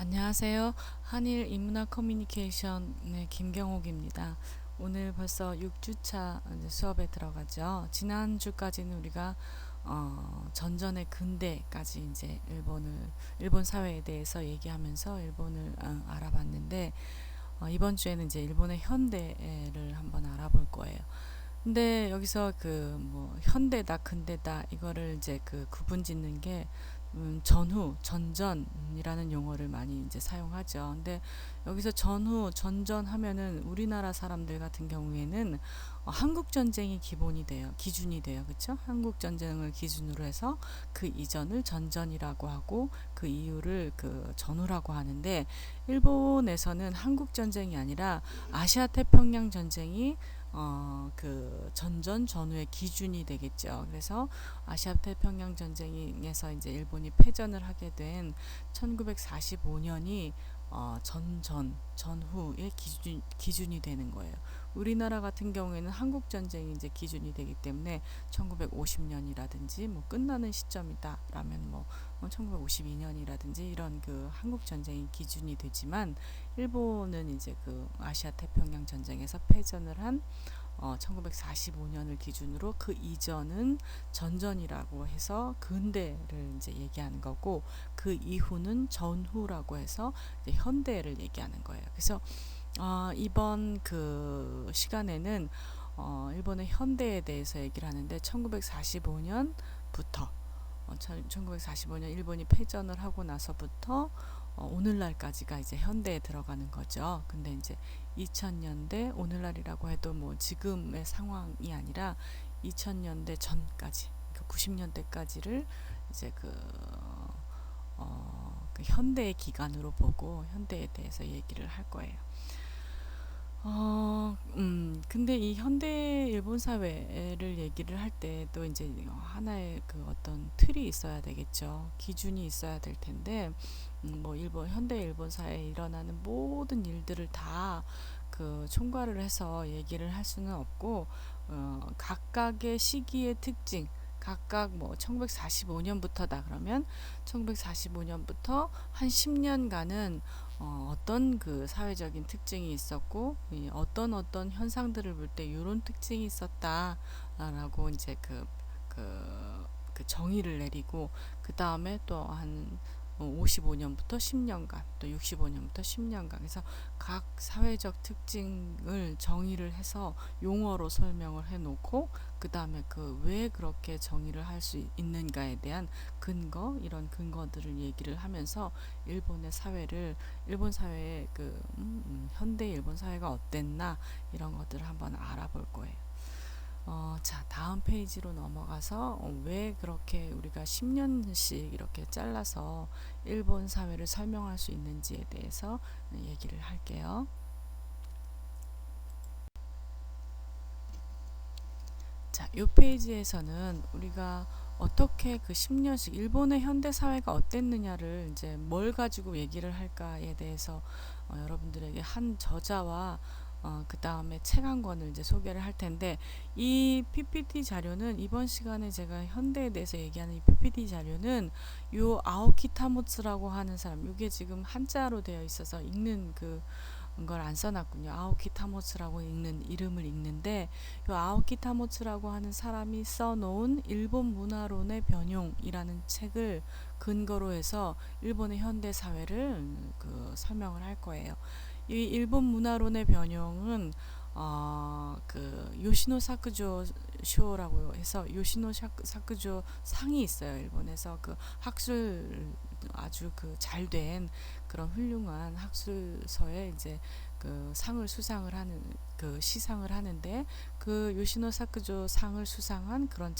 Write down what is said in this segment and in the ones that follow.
안녕하세요. 한일 인문학 커뮤니케이션의 김경옥입니다. 오늘 벌써 6주차 수업에 들어가죠. 지난주까지는 우리가 전전의 근대까지 이제 일본 사회에 대해서 얘기하면서 일본을 알아봤는데, 이번 주에는 이제 일본의 현대를 한번 알아볼 거예요. 근데 여기서 그 뭐 현대다 근대다 이거를 이제 그 구분 짓는 게 전후 전전이라는 용어를 많이 이제 사용하죠. 근데 여기서 전후 전전 하면은 우리나라 사람들 같은 경우에는 한국 전쟁이 기본이 돼요. 기준이 돼요. 그렇죠? 한국 전쟁을 기준으로 해서 그 이전을 전전이라고 하고 그 이후를 그 전후라고 하는데, 일본에서는 한국 전쟁이 아니라 아시아 태평양 전쟁이 그 전전 전후의 기준이 되겠죠. 그래서 아시아 태평양 전쟁에서 이제 일본이 패전을 하게 된 1945년이 전후의 기준이 되는 거예요. 우리나라 같은 경우에는 한국 전쟁이 이제 기준이 되기 때문에 1950년이라든지 뭐 끝나는 시점이다라면 뭐 1952년이라든지 이런 그 한국 전쟁이 기준이 되지만, 일본은 이제 그 아시아 태평양 전쟁에서 패전을 한 1945년을 기준으로 그 이전은 전전이라고 해서 근대를 이제 얘기하는 거고, 그 이후는 전후라고 해서 이제 현대를 얘기하는 거예요. 그래서 이번 그 시간에는 일본의 현대에 대해서 얘기를 하는데, 1945년부터 1945년 일본이 패전을 하고 나서부터 오늘날까지가 이제 현대에 들어가는 거죠. 근데 이제 2000년대 오늘날이라고 해도 뭐 지금의 상황이 아니라 2000년대 전까지, 그 90년대까지를 이제 그 현대의 기간으로 보고 현대에 대해서 얘기를 할 거예요. 근데 이 현대 일본 사회를 얘기를 할 때도 이제 하나의 그 어떤 틀이 있어야 되겠죠. 기준이 있어야 될 텐데, 뭐 현대 일본 사회에 일어나는 모든 일들을 다 그 총괄을 해서 얘기를 할 수는 없고, 각각의 시기의 특징, 각각 뭐 1945년부터다 그러면 1945년부터 한 10년간은 어떤 그 사회적인 특징이 있었고, 어떤 현상들을 볼 때 이런 특징이 있었다라고 이제 그 정의를 내리고, 그 다음에 또 한 55년부터 10년간, 또 65년부터 10년간, 그래서 각 사회적 특징을 정의를 해서 용어로 설명을 해놓고, 그 다음에 그 왜 그렇게 정의를 할 수 있는가에 대한 근거, 이런 근거들을 얘기를 하면서 일본 사회의 그 현대 일본 사회가 어땠나, 이런 것들을 한번 알아볼 거예요. 자, 다음 페이지로 넘어가서 왜 그렇게 우리가 10년씩 이렇게 잘라서 일본 사회를 설명할 수 있는지에 대해서 얘기를 할게요. 자, 이 페이지에서는 우리가 어떻게 그 10년씩 일본의 현대 사회가 어땠느냐를 이제 뭘 가지고 얘기를 할까에 대해서 여러분들에게 한 저자와 그 다음에 책 한 권을 이제 소개를 할 텐데, 이 PPT 자료는 이번 시간에 제가 현대에 대해서 얘기하는 이 PPT 자료는 요 아오키 타모츠라고 하는 사람, 이게 지금 한자로 되어 있어서 읽는 걸 안 써놨군요. 아오키 타모츠라고 읽는 이름을 읽는데, 이 아오키 타모츠라고 하는 사람이 써놓은 일본 문화론의 변용이라는 책을 근거로 해서 일본의 현대 사회를 그 설명을 할 거예요. 이 일본 문화론의 변용은 그 요시노 사쿠조 쇼라고 해서 요시노 사쿠조 상이 있어요. 일본에서 그 학술 아주 그 잘된 그런 훌륭한 학술서에 이제 그 상을 수상을 하는, 그 시상을 하는데, 그 요시노 사쿠조 상을 수상한 그런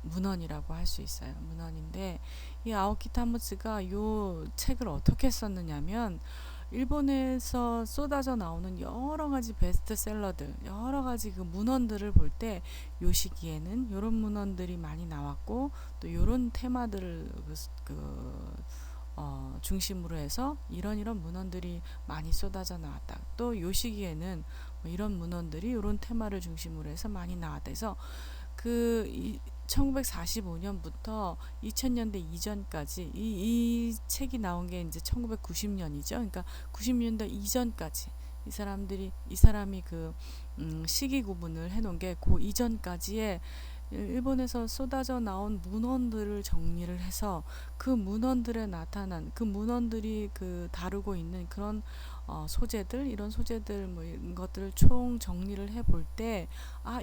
문헌이라고 할 수 있어요. 문헌인데, 이 아오키 타무츠가 요 책을 어떻게 썼느냐면, 일본에서 쏟아져 나오는 여러 가지 베스트셀러들, 여러 가지 그 문헌들을 볼 때 요 시기에는 이런 문헌들이 많이 나왔고, 또 이런 테마들을 중심으로 해서 이런 문헌들이 많이 쏟아져 나왔다. 또 요 시기에는 뭐 이런 문헌들이 이런 테마를 중심으로 해서 많이 나왔다. 그래서 그 1945년부터 2000년대 이전까지 이 책이 나온 게 이제 1990년이죠. 그러니까 90년대 이전까지 이 사람이 그 시기 구분을 해놓은 게 그 이전까지의 일본에서 쏟아져 나온 문헌들을 정리를 해서 그 문헌들에 나타난 그 문헌들이 그 다루고 있는 그런 소재들 이런 소재들 뭐 이런 것들을 총 정리를 해볼 때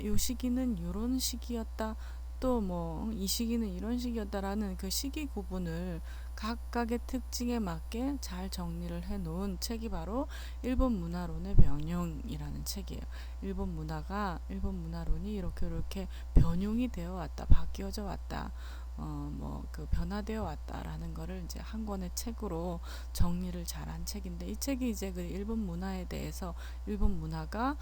요 시기는 요런 시기였다. 또 뭐 이 시기는 이런 시기였다라는 그 시기 구분을 각각의 특징에 맞게 잘 정리를 해 놓은 책이 바로 일본 문화론의 변형이라는 책이에요. 일본 문화론이 이렇게 변형이 되어 왔다, 바뀌어져 왔다, 뭐 그 변화되어 왔다라는 거를 이제 한 권의 책으로 정리를 잘한 책인데 이 책이 이제 그 일본 문화에 대해서 일본 문화가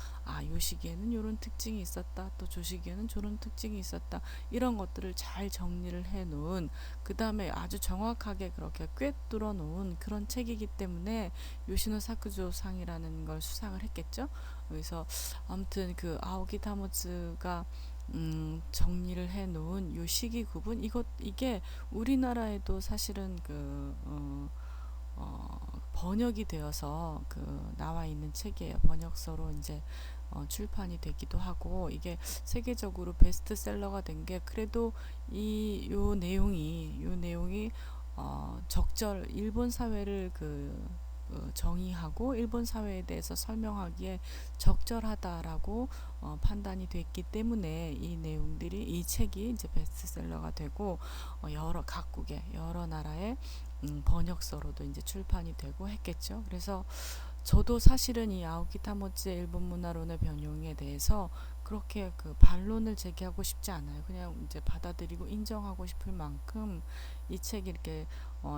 요 시기에는 요런 특징이 있었다, 또 저 시기에는 저런 특징이 있었다 이런 것들을 잘 정리를 해 놓은 그 다음에 아주 정확하게 그렇게 꿰뚫어 놓은 그런 책이기 때문에 요시노 사쿠조 상이라는 걸 수상을 했겠죠. 그래서 아무튼 그 아오키 타모츠가 정리를 해 놓은 요 시기 구분 이게 우리나라에도 사실은 번역이 되어서 그 나와 있는 책이에요. 번역서로 이제 출판이 되기도 하고 이게 세계적으로 베스트셀러가 된 게 그래도 요 내용이 적절 일본 사회를 정의하고 일본 사회에 대해서 설명하기에 적절하다라고 판단이 됐기 때문에 이 책이 이제 베스트셀러가 되고 여러 각국의 여러 나라의 번역서로도 이제 출판이 되고 했겠죠. 그래서 저도 사실은 이 아오키 타모츠의 일본 문화론의 변형에 대해서 그렇게 그 반론을 제기하고 싶지 않아요. 그냥 이제 받아들이고 인정하고 싶을 만큼 이 책이 이렇게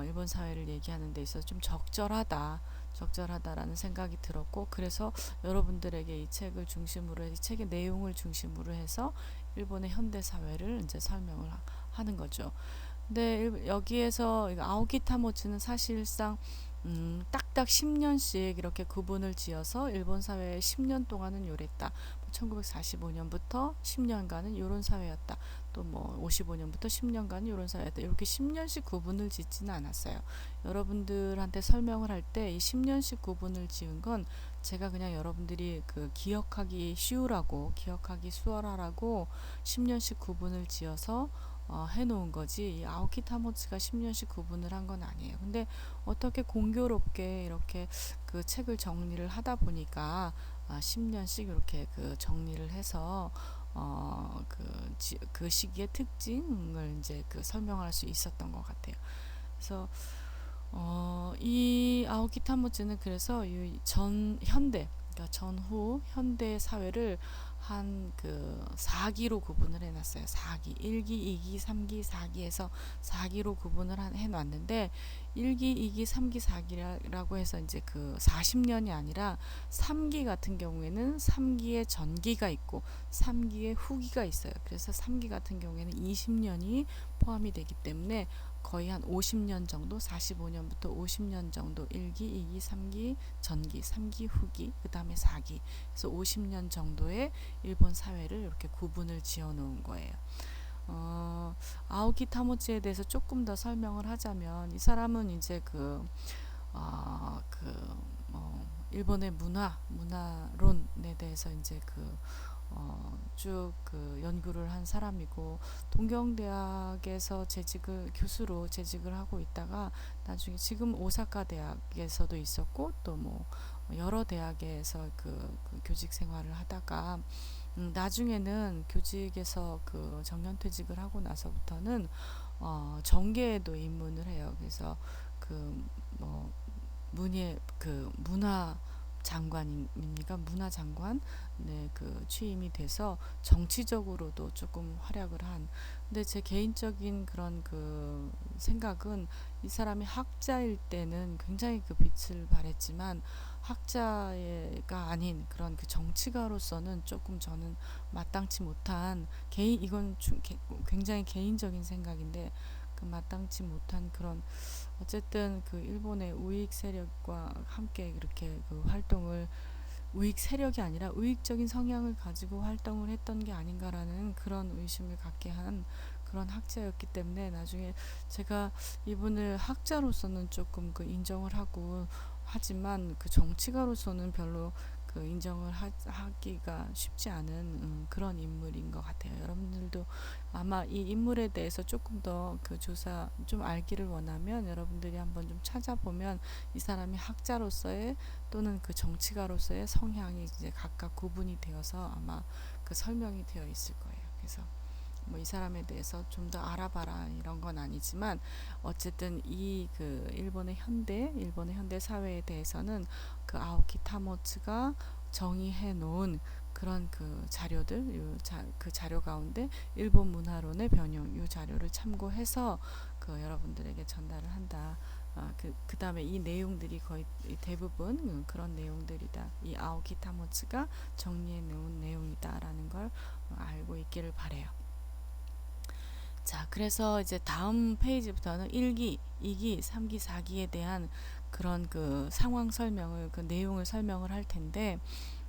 일본 사회를 얘기하는 데 있어서 좀 적절하다라는 생각이 들었고 그래서 여러분들에게 이 책의 내용을 중심으로 해서 일본의 현대 사회를 이제 설명을 하는 거죠. 근데 여기에서 아오키 타모츠는 사실상 딱딱 10년씩 이렇게 구분을 지어서 일본 사회에 10년 동안은 요랬다. 1945년부터 10년간은 요런 사회였다. 또 뭐 55년부터 10년간은 요런 사회였다. 이렇게 10년씩 구분을 짓지는 않았어요. 여러분들한테 설명을 할 때 이 10년씩 구분을 지은 건 제가 그냥 여러분들이 그 기억하기 쉬우라고 기억하기 수월하라고 10년씩 구분을 지어서 해놓은 거지 이 아오키 타모츠가 10년씩 구분을 한 건 아니에요. 근데 어떻게 공교롭게 이렇게 그 책을 정리를 하다 보니까 10년씩 이렇게 그 정리를 해서 그 시기의 특징을 이제 그 설명할 수 있었던 것 같아요. 그래서 이 아오키 타모츠는 그래서 그러니까 전후 현대 사회를 한 그 4기로 구분을 해놨어요. 4기, 1기, 2기, 3기, 4기에서 4기로 구분을 해놨는데 1기, 2기, 3기, 4기라고 해서 이제 그 40년이 아니라 3기 같은 경우에는 3기의 전기가 있고 3기의 후기가 있어요. 그래서 3기 같은 경우에는 20년이 포함이 되기 때문에 거의 한 50년 정도 45년부터 50년 정도 1기, 2기, 3기 전기, 3기 후기 그 다음에 4기 그래서 50년 정도의 일본 사회를 이렇게 구분을 지어 놓은 거예요. 아오키 타모츠에 대해서 조금 더 설명을 하자면 이 사람은 이제 일본의 문화론에 대해서 이제 쭉 연구를 한 사람이고 동경대학에서 교수로 재직을 하고 있다가 나중에 지금 오사카 대학에서도 있었고 또 뭐 여러 대학에서 교직 생활을 하다가 나중에는 교직에서 정년퇴직을 하고 나서부터는 정계에도 입문을 해요. 그래서 뭐 문화 장관입니까? 문화 장관 취임이 돼서 정치적으로도 조금 활약을 한. 근데 제 개인적인 그런 생각은 이 사람이 학자일 때는 굉장히 빛을 발했지만 학자가 아닌 그런 정치가로서는 조금 저는 마땅치 못한 굉장히 개인적인 생각인데 마땅치 못한 그런 어쨌든 일본의 우익 세력과 함께 그렇게 활동을 우익 세력이 아니라 우익적인 성향을 가지고 활동을 했던 게 아닌가라는 그런 의심을 갖게 한 그런 학자였기 때문에 나중에 제가 이분을 학자로서는 조금 그 인정을 하고, 하지만 그 정치가로서는 별로 그 인정을 하기가 쉽지 않은 그런 인물인 것 같아요. 여러분들도 아마 이 인물에 대해서 조금 더 그 조사 좀 알기를 원하면 여러분들이 한번 좀 찾아보면 이 사람이 학자로서의 또는 그 정치가로서의 성향이 이제 각각 구분이 되어서 아마 그 설명이 되어 있을 거예요. 그래서 뭐 이 사람에 대해서 좀 더 알아봐라 이런 건 아니지만 어쨌든 이 그 일본의 현대 사회에 대해서는 그 아오키 타모츠가 정의해 놓은 그런 그 자료들, 그 자료 가운데 일본 문화론의 변형, 이 자료를 참고해서 그 여러분들에게 전달을 한다. 그 다음에 이 내용들이 거의 대부분 그런 내용들이다. 이 아오키 타모츠가 정리해 놓은 내용이다라는 걸 알고 있기를 바래요. 자, 그래서 이제 다음 페이지부터는 1기, 2기, 3기, 4기에 대한 그런 그 상황 설명을, 그 내용을 설명을 할 텐데,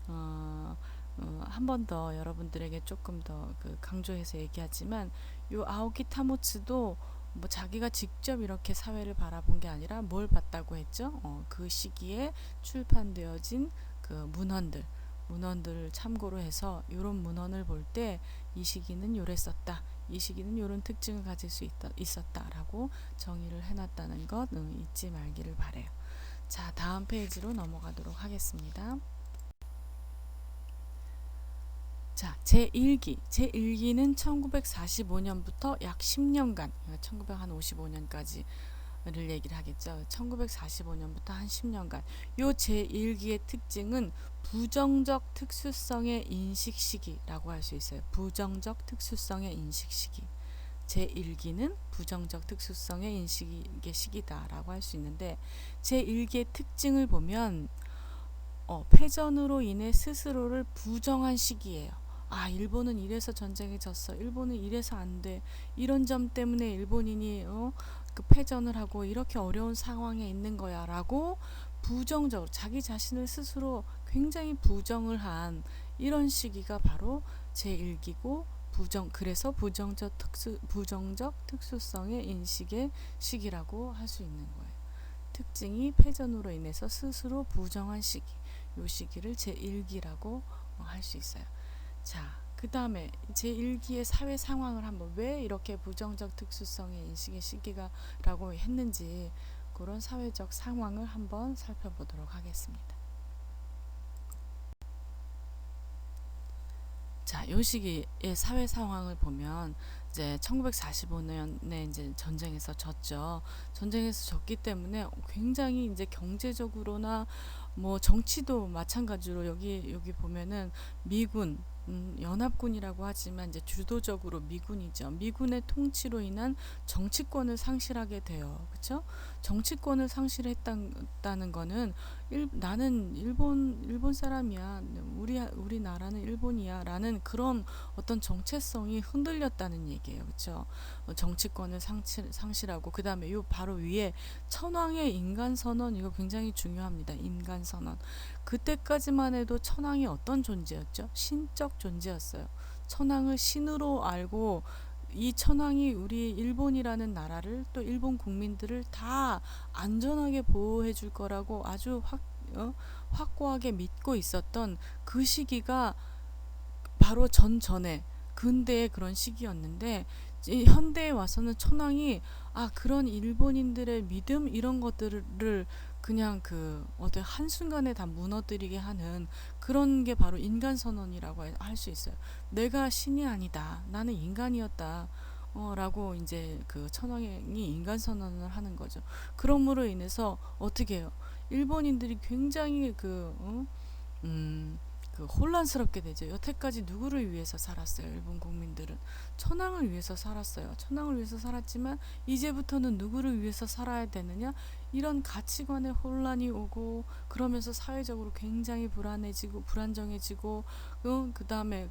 한 번 더 여러분들에게 조금 더 그 강조해서 얘기하지만, 요 아오키 타모츠도 뭐 자기가 직접 이렇게 사회를 바라본 게 아니라 뭘 봤다고 했죠? 그 시기에 출판되어진 그 문헌들을 참고로 해서 이런 문헌을 볼 때 이 시기는 요랬었다. 이 시기는 이런 특징을 가질 수 있었다라고 정의를 해놨다는 것 잊지 말기를 바래요. 자, 다음 페이지로 넘어가도록 하겠습니다. 자, 제1기는 1945년부터 약 10년간, 1955년까지 를 얘기를 하겠죠. 1945년부터 한 10년간 요 제1기의 특징은 부정적 특수성의 인식 시기라고 할 수 있어요. 부정적 특수성의 인식 시기. 제1기는 부정적 특수성의 인식의 시기다라고 할 수 있는데 제1기의 특징을 보면 패전으로 인해 스스로를 부정한 시기예요. 일본은 이래서 전쟁에 졌어. 일본은 이래서 안 돼. 이런 점 때문에 일본인이 그 패전을 하고 이렇게 어려운 상황에 있는 거야 라고 부정적으로 자기 자신을 스스로 굉장히 부정을 한 이런 시기가 바로 제1기고 그래서 부정적 특수성의 인식의 시기라고 할 수 있는 거예요. 특징이 패전으로 인해서 스스로 부정한 시기, 이 시기를 제1기라고 할 수 있어요. 자, 그 다음에 제1기의 사회 상황을 한번 왜 이렇게 부정적 특수성의 인식의 시기가라고 했는지 그런 사회적 상황을 한번 살펴보도록 하겠습니다. 자, 이 시기의 사회 상황을 보면 이제 1945년에 이제 전쟁에서 졌죠. 전쟁에서 졌기 때문에 굉장히 이제 경제적으로나 뭐 정치도 마찬가지로 여기 보면은 미군 연합군이라고 하지만 이제 주도적으로 미군이죠. 미군의 통치로 인한 정치권을 상실하게 돼요. 그렇죠? 정치권을 상실했다는 거는 나는 일본 사람이야. 우리나라는 일본이야라는 그런 어떤 정체성이 흔들렸다는 얘기예요. 그렇죠? 정치권을 상실하고 그다음에 요 바로 위에 천황의 인간 선언 이거 굉장히 중요합니다. 인간 선언. 그때까지만 해도 천황이 어떤 존재였죠? 신적 존재였어요. 천황을 신으로 알고 이 천황이 우리 일본이라는 나라를 또 일본 국민들을 다 안전하게 보호해 줄 거라고 아주 확고하게 믿고 있었던 그 시기가 바로 전에 근대의 그런 시기였는데 현대에 와서는 천황이 그런 일본인들의 믿음 이런 것들을 그냥 그 어떤 한순간에 다 무너뜨리게 하는 그런 게 바로 인간 선언이라고 할 수 있어요. 내가 신이 아니다. 나는 인간이었다. 라고 이제 그 천황이 인간 선언을 하는 거죠. 그러므로 인해서 어떻게 해요? 일본인들이 굉장히 그 혼란스럽게 되죠. 여태까지 누구를 위해서 살았어요? 일본 국민들은 천황을 위해서 살았어요. 천황을 위해서 살았지만 이제부터는 누구를 위해서 살아야 되느냐? 이런 가치관의 혼란이 오고 그러면서 사회적으로 굉장히 불안정해지고 그 다음에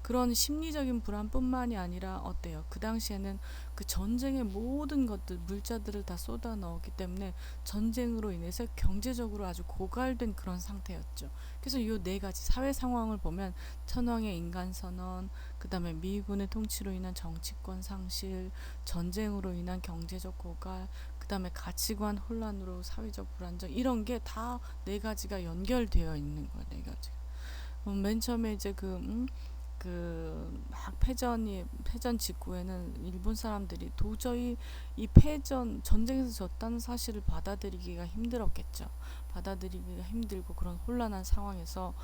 그런 심리적인 불안뿐만이 아니라 어때요? 그 당시에는 그 전쟁의 모든 것들 물자들을 다 쏟아 넣었기 때문에 전쟁으로 인해서 경제적으로 아주 고갈된 그런 상태였죠. 그래서 이 네 가지 사회 상황을 보면 천황의 인간 선언, 그 다음에 미군의 통치로 인한 정치권 상실, 전쟁으로 인한 경제적 고갈, 그 다음에 가치관 혼란으로 사회적 불안정, 이런 게 다 네 가지가 연결되어 있는 거예요. 네 가지. 맨 처음에 이제 막 패전 직후에는 일본 사람들이 도저히 이 전쟁에서 졌다는 사실을 받아들이기가 힘들었겠죠. 받아들이기가 힘들고 그런 혼란한 상황에서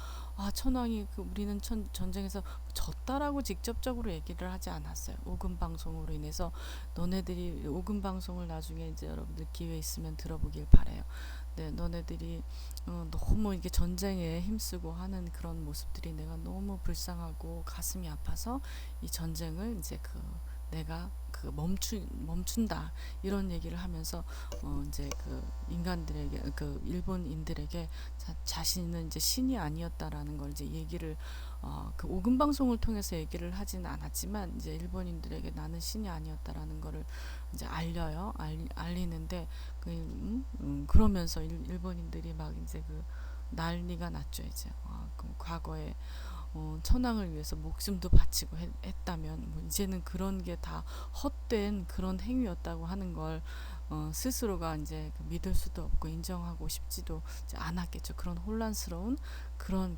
천황이 우리는 전쟁에서 졌다라고 직접적으로 얘기를 하지 않았어요. 오금 방송으로 인해서. 너네들이 오금 방송을 나중에 이제 여러분들 기회 있으면 들어보길 바래요. 네, 너네들이 너무 이게 전쟁에 힘쓰고 하는 그런 모습들이 내가 너무 불쌍하고 가슴이 아파서 이 전쟁을 이제 내가 멈춘다, 이런 얘기를 하면서 이제 인간들에게, 일본인들에게 자신은 이제 신이 아니었다라는 걸 이제 얘기를 오금 방송을 통해서 얘기를 하지는 않았지만 이제 일본인들에게 나는 신이 아니었다라는 거를 이제 알리는데 그러면서 일본인들이 막 이제 난리가 났죠. 이제 과거에 천황을 위해서 목숨도 바치고 했다면 이제는 그런 게 다 헛된 그런 행위였다고 하는 걸 스스로가 이제 믿을 수도 없고 인정하고 싶지도 이제 않았겠죠. 그런 혼란스러운 그런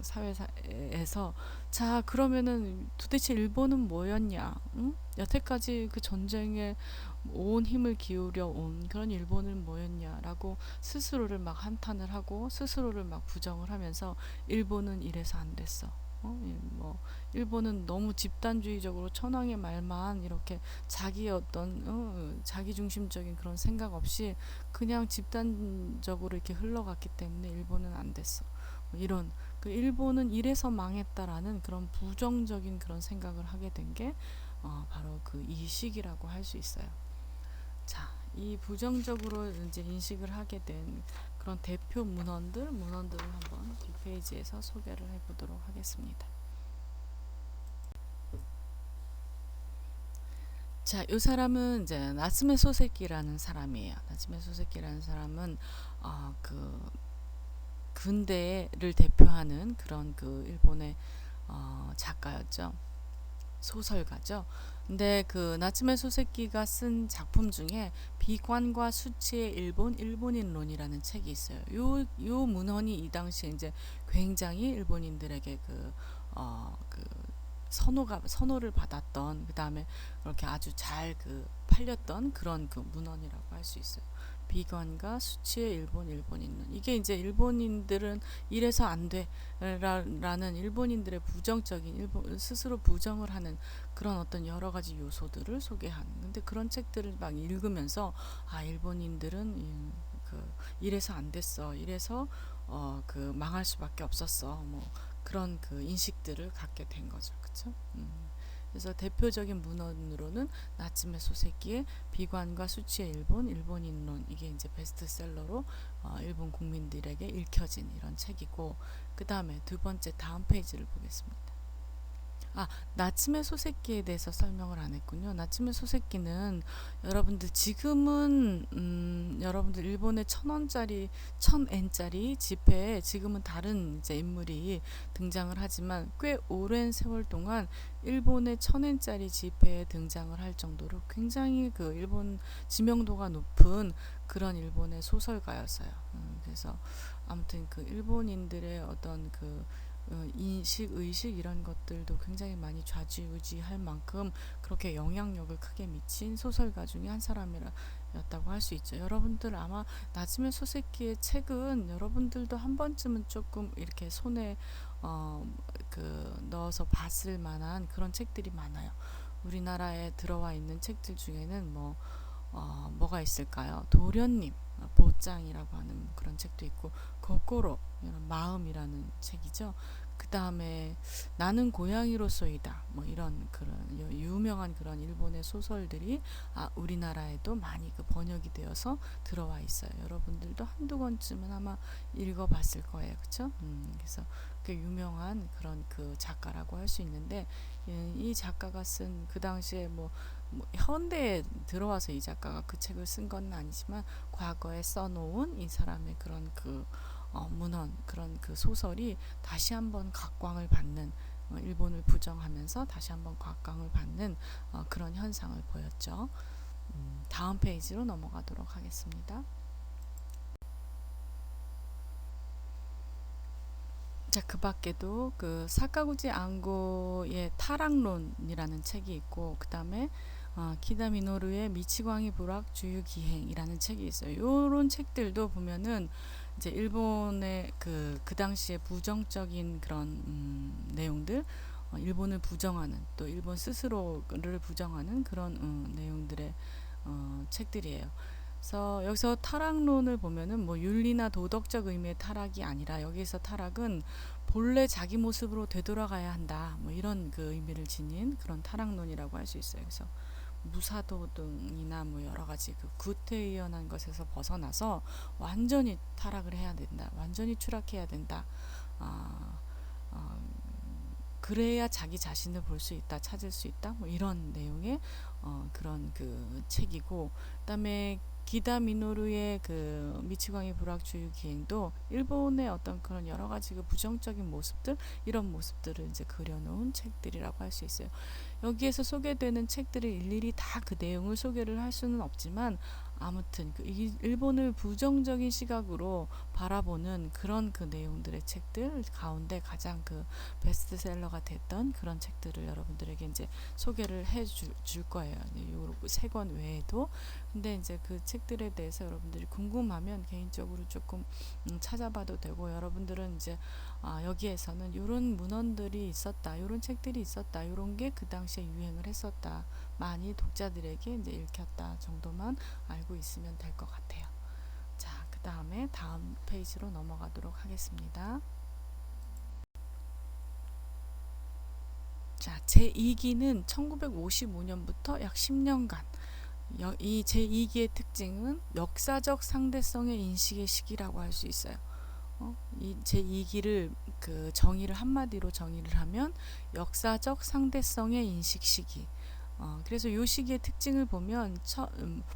사회에서, 자, 그러면은 도대체 일본은 뭐였냐? 응? 여태까지 그 전쟁에 온 힘을 기울여 온 그런 일본은 뭐였냐라고 스스로를 막 한탄을 하고 스스로를 막 부정을 하면서 일본은 이래서 안 됐어. 일본은 너무 집단주의적으로 천황의 말만 이렇게 자기의 어떤 자기중심적인 그런 생각 없이 그냥 집단적으로 이렇게 흘러갔기 때문에 일본은 안 됐어. 이런 일본은 이래서 망했다라는 그런 부정적인 그런 생각을 하게 된 게 바로 이 시기라고 할 수 있어요. 자, 이 부정적으로 이제 인식을 하게 된 그런 대표 문헌들을 한번 뒷페이지에서 소개를 해보도록 하겠습니다. 자, 이 사람은 이제 나츠메 소세키라는 사람이에요. 나츠메 소세키라는 사람은 근대를 대표하는 그런 일본의 작가였죠. 소설가죠. 근데 나츠메 소세키가 쓴 작품 중에 비관과 수치의 일본인론이라는 책이 있어요. 요 문헌이 이 당시에 이제 굉장히 일본인들에게 선호를 받았던, 그 다음에 그렇게 아주 잘 팔렸던 그런 문헌이라고 할 수 있어요. 비관과 수치의 일본인론. 이게 이제 일본인들은 이래서 안 돼 라는 일본인들의 부정적인, 스스로 부정을 하는 그런 어떤 여러 가지 요소들을 소개하는. 근데 그런 책들을 막 읽으면서 일본인들은 이래서 안 됐어. 이래서 망할 수밖에 없었어. 뭐 그런 인식들을 갖게 된 거죠. 그렇죠? 그래서 대표적인 문헌으로는 나츠메 소세키의 비관과 수치의 일본인론, 이게 이제 베스트셀러로 일본 국민들에게 읽혀진 이런 책이고, 그 다음에 두 번째 다음 페이지를 보겠습니다. 나츠메 소세키에 대해서 설명을 안 했군요. 나츠메 소세키는 여러분들 지금은 여러분들 일본의 1000엔짜리 지폐에 지금은 다른 이제 인물이 등장을 하지만 꽤 오랜 세월 동안 일본의 1000엔짜리 지폐에 등장을 할 정도로 굉장히 일본 지명도가 높은 그런 일본의 소설가였어요. 그래서 아무튼 일본인들의 어떤 인식, 의식, 이런 것들도 굉장히 많이 좌지우지할 만큼 그렇게 영향력을 크게 미친 소설가 중에 한 사람이었다고 할 수 있죠. 여러분들 아마 나츠메 소세키의 책은 여러분들도 한 번쯤은 조금 이렇게 손에 넣어서 봤을 만한 그런 책들이 많아요. 우리나라에 들어와 있는 책들 중에는 뭐가 있을까요? 도련님, 보짱이라고 하는 그런 책도 있고, 거꾸로 마음이라는 책이죠. 그 다음에 나는 고양이로서이다, 뭐 이런 그런 유명한 그런 일본의 소설들이 우리나라에도 많이 번역이 되어서 들어와 있어요. 여러분들도 한두 권쯤은 아마 읽어봤을 거예요. 그렇죠? 그래서 유명한 그런 작가라고 할 수 있는데, 이 작가가 쓴 그 당시에 현대에 들어와서 이 작가가 그 책을 쓴 건 아니지만 과거에 써놓은 이 사람의 그런 문헌, 그런 소설이 다시 한번 각광을 받는 일본을 부정하면서 다시 한번 곽강을 받는 그런 현상을 보였죠. 다음 페이지로 넘어가도록 하겠습니다. 자, 그 밖에도 그 사카구치 안고의 타락론이라는 책이 있고, 그 다음에 기다 미노루의 미치광이 불학 주유기행이라는 책이 있어요. 이런 책들도 보면은 이제 일본의 그 당시에 부정적인 그런 내용들, 일본을 부정하는, 또 일본 스스로를 부정하는 그런 내용들의 책들이에요. 그래서 여기서 타락론을 보면은 뭐 윤리나 도덕적 의미의 타락이 아니라, 여기서 타락은 본래 자기 모습으로 되돌아가야 한다, 뭐 이런 그 의미를 지닌 그런 타락론이라고 할 수 있어요. 그래서 무사도등이나 뭐 여러 가지 그 구태의연한 것에서 벗어나서 완전히 타락을 해야 된다, 완전히 추락해야 된다. 아, 아, 그래야 자기 자신을 볼 수 있다, 찾을 수 있다, 뭐 이런 내용의 그런 그 책이고, 그다음에 기다 미노루의 그 미치광이 불학주의 기행도 일본의 어떤 그런 여러 가지 그 부정적인 모습들, 이런 모습들을 이제 그려놓은 책들이라고 할 수 있어요. 여기에서 소개되는 책들을 일일이 다 그 내용을 소개를 할 수는 없지만, 아무튼 그 일본을 부정적인 시각으로 바라보는 그런 그 내용들의 책들 가운데 가장 그 베스트셀러가 됐던 그런 책들을 여러분들에게 이제 소개를 줄 거예요. 요 세 권 외에도. 근데 이제 그 책들에 대해서 여러분들이 궁금하면 개인적으로 조금 찾아봐도 되고, 여러분들은 이제 여기에서는 이런 문헌들이 있었다, 이런 책들이 있었다, 이런 게 그 당시에 유행을 했었다, 많이 독자들에게 이제 읽혔다 정도만 알고 있으면 될 것 같아요. 자, 그 다음에 다음 페이지로 넘어가도록 하겠습니다. 자, 제2기는 1955년부터 약 10년간, 이 제2기의 특징은 역사적 상대성의 인식의 시기라고 할 수 있어요. 이 제2기를 그 정의를 한마디로 정의를 하면 역사적 상대성의 인식 시기. 그래서 이 시기의 특징을 보면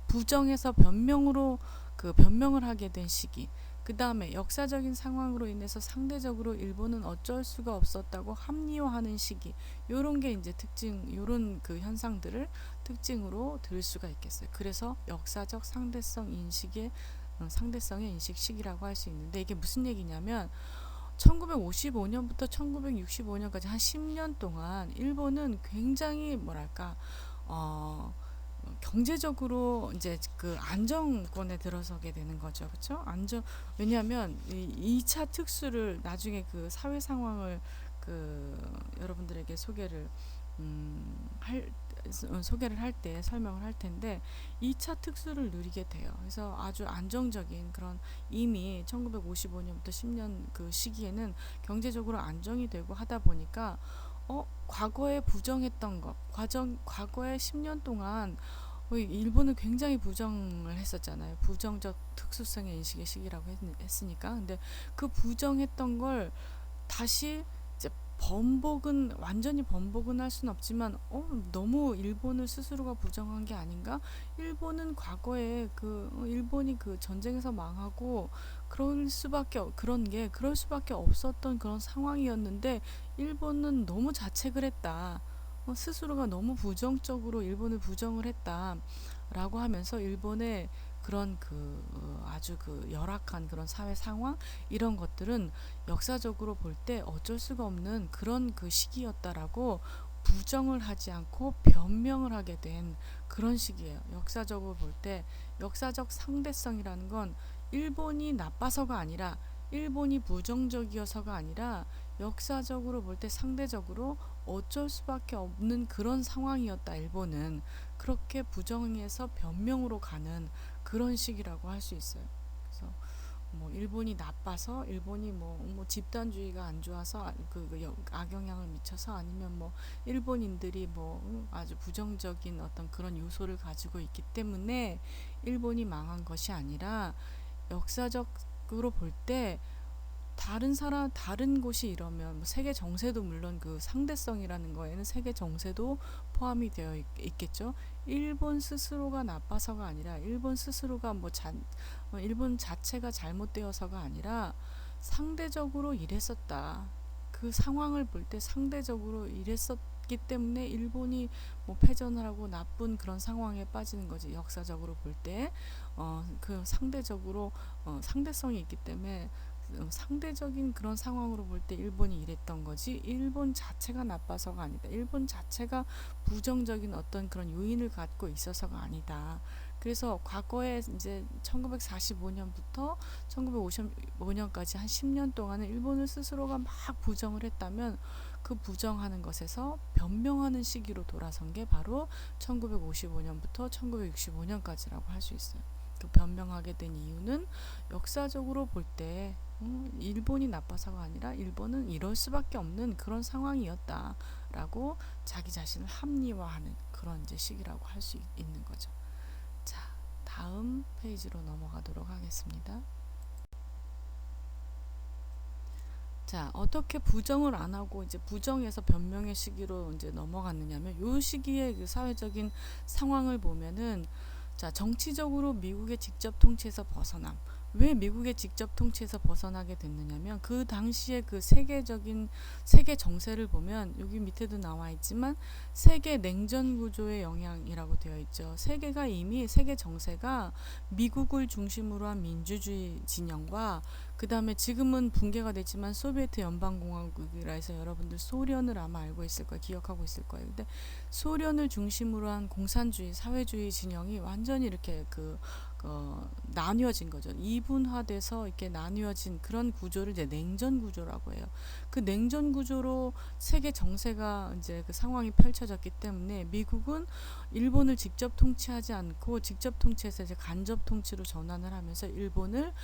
부정에서 변명으로 그 변명을 하게 된 시기. 그 다음에 역사적인 상황으로 인해서 상대적으로 일본은 어쩔 수가 없었다고 합리화하는 시기. 요런 게 이제 특징, 요런 그 현상들을 특징으로 들 수가 있겠어요. 그래서 역사적 상대성의 인식 시기라고 할 수 있는데, 이게 무슨 얘기냐면 1955년부터 1965년까지 한 10년 동안 일본은 굉장히 뭐랄까 경제적으로 이제 그 안정권에 들어서게 되는 거죠. 그렇죠? 왜냐하면 이 2차 특수를 나중에 그 사회 상황을 그 여러분들에게 소개를 할 때 설명을 할 텐데, 2차 특수를 누리게 돼요. 그래서 아주 안정적인 그런, 이미 1955년부터 10년 그 시기에는 경제적으로 안정이 되고 하다 보니까 과거에 부정했던 것, 과거에 10년 동안 일본은 굉장히 부정을 했었잖아요. 부정적 특수성의 인식의 시기라고 했으니까. 근데 그 부정했던 걸 다시 이제 완전히 번복은 할 수는 없지만, 너무 일본을 스스로가 부정한 게 아닌가? 일본은 과거에 일본이 그 전쟁에서 망하고 그럴 수밖에 없었던 그런 상황이었는데, 일본은 너무 자책을 했다. 스스로가 너무 부정적으로 일본을 부정을 했다라고 하면서 일본의 그런 아주 그 열악한 그런 사회 상황, 이런 것들은 역사적으로 볼 때 어쩔 수가 없는 그런 그 시기였다라고 부정을 하지 않고 변명을 하게 된 그런 시기예요. 역사적으로 볼 때 역사적 상대성이라는 건 일본이 나빠서가 아니라, 일본이 부정적이어서가 아니라, 역사적으로 볼 때 상대적으로 어쩔 수밖에 없는 그런 상황이었다. 일본은 그렇게 부정해서 변명으로 가는 그런 시기라고 할 수 있어요. 그래서 뭐 일본이 나빠서, 일본이 뭐 집단주의가 안 좋아서 악영향을 미쳐서, 아니면 뭐 일본인들이 뭐 아주 부정적인 어떤 그런 요소를 가지고 있기 때문에 일본이 망한 것이 아니라, 역사적으로 볼 때 다른 곳이 이러면, 뭐 세계 정세도 물론 그 상대성이라는 거에는 세계 정세도 포함이 되어 있겠죠. 일본 스스로가 나빠서가 아니라, 일본 자체가 잘못되어서가 아니라 상대적으로 이랬었다. 그 상황을 볼 때 상대적으로 이랬었기 때문에 일본이 뭐 패전을 하고 나쁜 그런 상황에 빠지는 거지. 역사적으로 볼 때 그 상대적으로 상대성이 있기 때문에 상대적인 그런 상황으로 볼 때 일본이 이랬던 거지, 일본 자체가 나빠서가 아니다. 일본 자체가 부정적인 어떤 그런 요인을 갖고 있어서가 아니다. 그래서 과거에 이제 1945년부터 1955년까지 한 10년 동안은 일본을 스스로가 막 부정을 했다면, 그 부정하는 것에서 변명하는 시기로 돌아선 게 바로 1955년부터 1965년까지라고 할 수 있어요. 그 변명하게 된 이유는 역사적으로 볼 때 일본이 나빠서가 아니라 일본은 이럴 수밖에 없는 그런 상황이었다라고 자기 자신을 합리화하는 그런 이제 시기라고 할 수 있는 거죠. 자, 다음 페이지로 넘어가도록 하겠습니다. 자, 어떻게 부정을 안 하고 이제 부정에서 변명의 시기로 이제 넘어갔느냐면, 요 시기의 그 사회적인 상황을 보면은, 자, 정치적으로 미국의 직접 통치에서 벗어남. 왜 미국의 직접 통치에서 벗어나게 됐느냐면, 그 당시에 그 세계적인 세계 정세를 보면, 여기 밑에도 나와 있지만 세계 냉전 구조의 영향이라고 되어 있죠. 세계가 이미 세계 정세가 미국을 중심으로 한 민주주의 진영과, 그 다음에 지금은 붕괴가 됐지만 소비에트 연방공화국이라 해서 여러분들 소련을 아마 알고 있을 거예요. 기억하고 있을 거예요. 근데 소련을 중심으로 한 공산주의, 사회주의 진영이 완전히 이렇게 나뉘어진 거죠. 이분화돼서 이렇게 나뉘어진 그런 구조를 이제 냉전 구조라고 해요. 그 냉전 구조로 세계 정세가 이제 그 상황이 펼쳐졌기 때문에 미국은 일본을 직접 통치하지 않고 직접 통치에서 이제 간접 통치로 전환을 하면서 일본을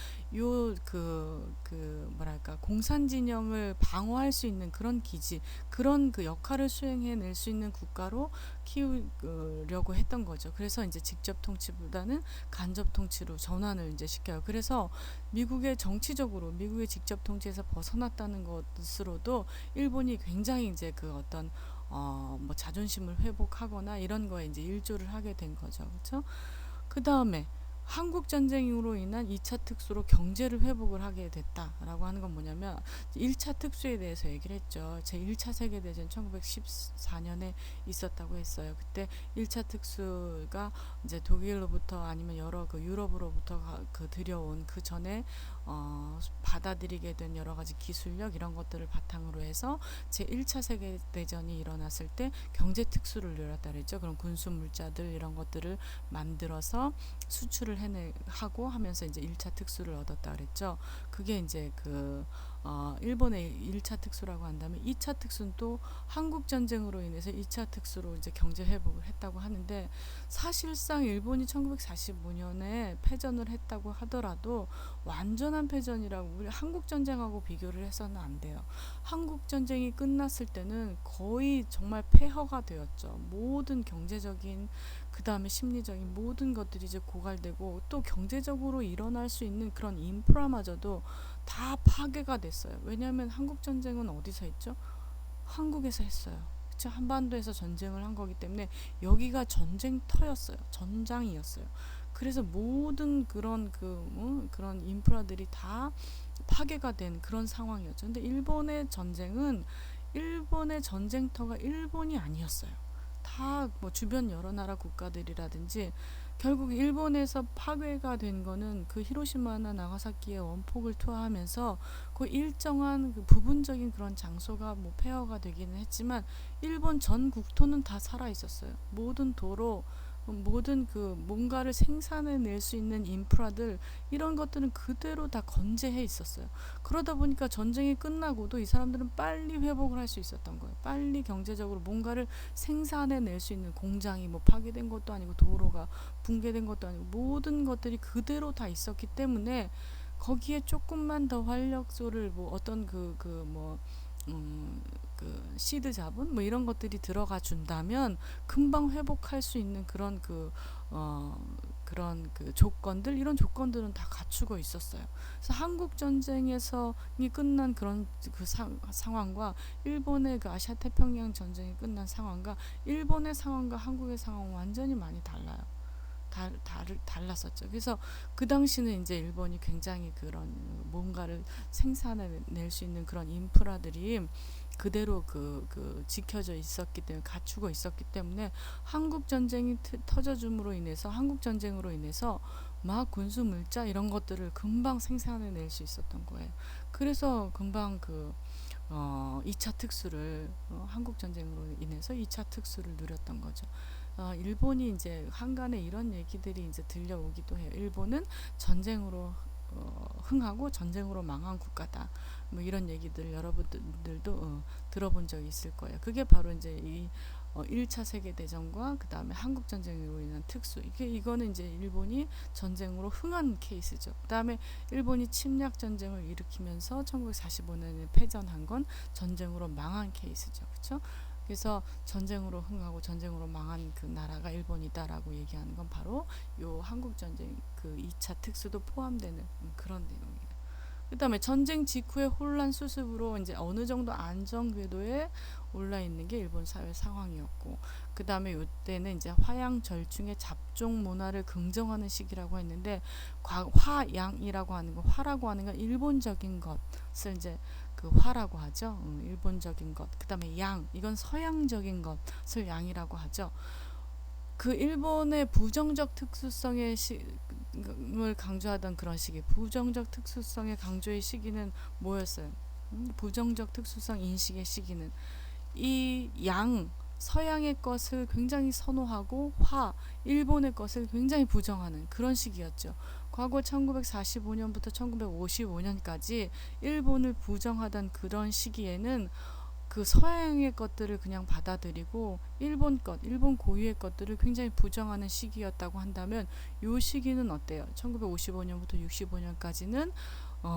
뭐랄까, 공산 진영을 방어할 수 있는 그런 기지, 그런 그 역할을 수행해낼 수 있는 국가로 키우려고 했던 거죠. 그래서 이제 직접 통치보다는 간접 통치로 전환을 이제 시켜요. 그래서 미국의 정치적으로 미국의 직접 통치에서 벗어났다는 것으로도 일본이 굉장히 이제 그 어떤 뭐 자존심을 회복하거나 이런 거에 이제 일조를 하게 된 거죠. 그렇죠? 그 다음에 한국 전쟁으로 인한 2차 특수로 경제를 회복을 하게 됐다라고 하는 건 뭐냐면, 1차 특수에 대해서 얘기를 했죠. 제1차 세계대전 1914년에 있었다고 했어요. 그때 1차 특수가 이제 독일로부터 아니면 여러 그 유럽으로부터 들여온, 그 전에 받아들이게 된 여러 가지 기술력 이런 것들을 바탕으로 해서 제1차 세계대전이 일어났을 때 경제 특수를 열었다 그랬죠. 그런 군수 물자들 이런 것들을 만들어서 수출을 하고 하면서 이제 1차 특수를 얻었다 그랬죠. 그게 이제 일본의 1차 특수라고 한다면, 2차 특수는 또 한국 전쟁으로 인해서 2차 특수로 이제 경제 회복을 했다고 하는데, 사실상 일본이 1945년에 패전을 했다고 하더라도 완전한 패전이라고 우리 한국 전쟁하고 비교를 해서는 안 돼요. 한국 전쟁이 끝났을 때는 거의 정말 폐허가 되었죠. 모든 경제적인, 그 다음에 심리적인 모든 것들이 이제 고갈되고, 또 경제적으로 일어날 수 있는 그런 인프라마저도 다 파괴가 됐어요. 왜냐하면 한국 전쟁은 어디서 했죠? 한국에서 했어요. 그쵸? 한반도에서 전쟁을 한 거기 때문에 여기가 전쟁터였어요. 전장이었어요. 그래서 모든 그런 인프라들이 다 파괴가 된 그런 상황이었죠. 근데 일본의 전쟁은, 일본의 전쟁터가 일본이 아니었어요. 다 뭐 주변 여러 나라 국가들이라든지, 결국 일본에서 파괴가 된 거는 그 히로시마나 나가사키의 원폭을 투하하면서 그 일정한 그 부분적인 그런 장소가 뭐 폐허가 되기는 했지만, 일본 전 국토는 다 살아 있었어요. 모든 도로, 모든 그 뭔가를 생산해낼 수 있는 인프라들, 이런 것들은 그대로 다 건재해 있었어요. 그러다 보니까 전쟁이 끝나고도 이 사람들은 빨리 회복을 할 수 있었던 거예요. 빨리 경제적으로 뭔가를 생산해낼 수 있는 공장이 뭐 파괴된 것도 아니고 도로가 붕괴된 것도 아니고 모든 것들이 그대로 다 있었기 때문에, 거기에 조금만 더 활력소를 뭐 어떤 시드 자본 뭐 이런 것들이 들어가 준다면 금방 회복할 수 있는 그런 조건들, 이런 조건들은 다 갖추고 있었어요. 그래서 한국 전쟁에서 이 끝난 그런 상황과, 일본의 그 아시아 태평양 전쟁이 끝난 상황과, 일본의 상황과 한국의 상황은 완전히 많이 달라요. 달랐었죠. 그래서 그 당시는 이제 일본이 굉장히 그런 뭔가를 생산해낼 수 있는 그런 인프라들이 그대로 그 지켜져 있었기 때문에, 갖추고 있었기 때문에 한국 전쟁이 터져줌으로 인해서, 한국 전쟁으로 인해서 막 군수 물자 이런 것들을 금방 생산해낼 수 있었던 거예요. 그래서 금방 2차 특수를 한국 전쟁으로 인해서 2차 특수를 누렸던 거죠. 일본이 이제 한간에 이런 얘기들이 이제 들려오기도 해요. 일본은 전쟁으로 흥하고 전쟁으로 망한 국가다. 뭐 이런 얘기들 여러분들도 들어본 적이 있을 거예요. 그게 바로 이제 이 1차 세계대전과 그 다음에 한국전쟁으로 인한 특수. 이거는 이제 일본이 전쟁으로 흥한 케이스죠. 그 다음에 일본이 침략전쟁을 일으키면서 1945년에 패전한 건 전쟁으로 망한 케이스죠. 그렇죠? 그래서 전쟁으로 흥하고 전쟁으로 망한 그 나라가 일본이다라고 얘기하는 건 바로 요 한국전쟁 그 2차 특수도 포함되는 그런 내용이에요. 그 다음에 전쟁 직후의 혼란 수습으로 이제 어느 정도 안정 궤도에 올라 있는 게 일본 사회 상황이었고, 그 다음에 이때는 이제 화양 절충의 잡종 문화를 긍정하는 시기라고 했는데, 화양이라고 하는 거, 화라고 하는 건 일본적인 것을 이제 그 화라고 하죠. 일본적인 것. 그 다음에 양, 이건 서양적인 것을 양이라고 하죠. 그 일본의 부정적 특수성의 을 강조하던 그런 시기, 부정적 특수성의 강조의 시기는 뭐였어요? 부정적 특수성 인식의 시기는 이 양, 서양의 것을 굉장히 선호하고 일본의 것을 굉장히 부정하는 그런 시기였죠. 과거 1945년부터 1955년까지 일본을 부정하던 그런 시기에는 그 서양의 것들을 그냥 받아들이고 일본 고유의 것들을 굉장히 부정하는 시기였다고 한다면, 이 시기는 어때요? 1955년부터 65년까지는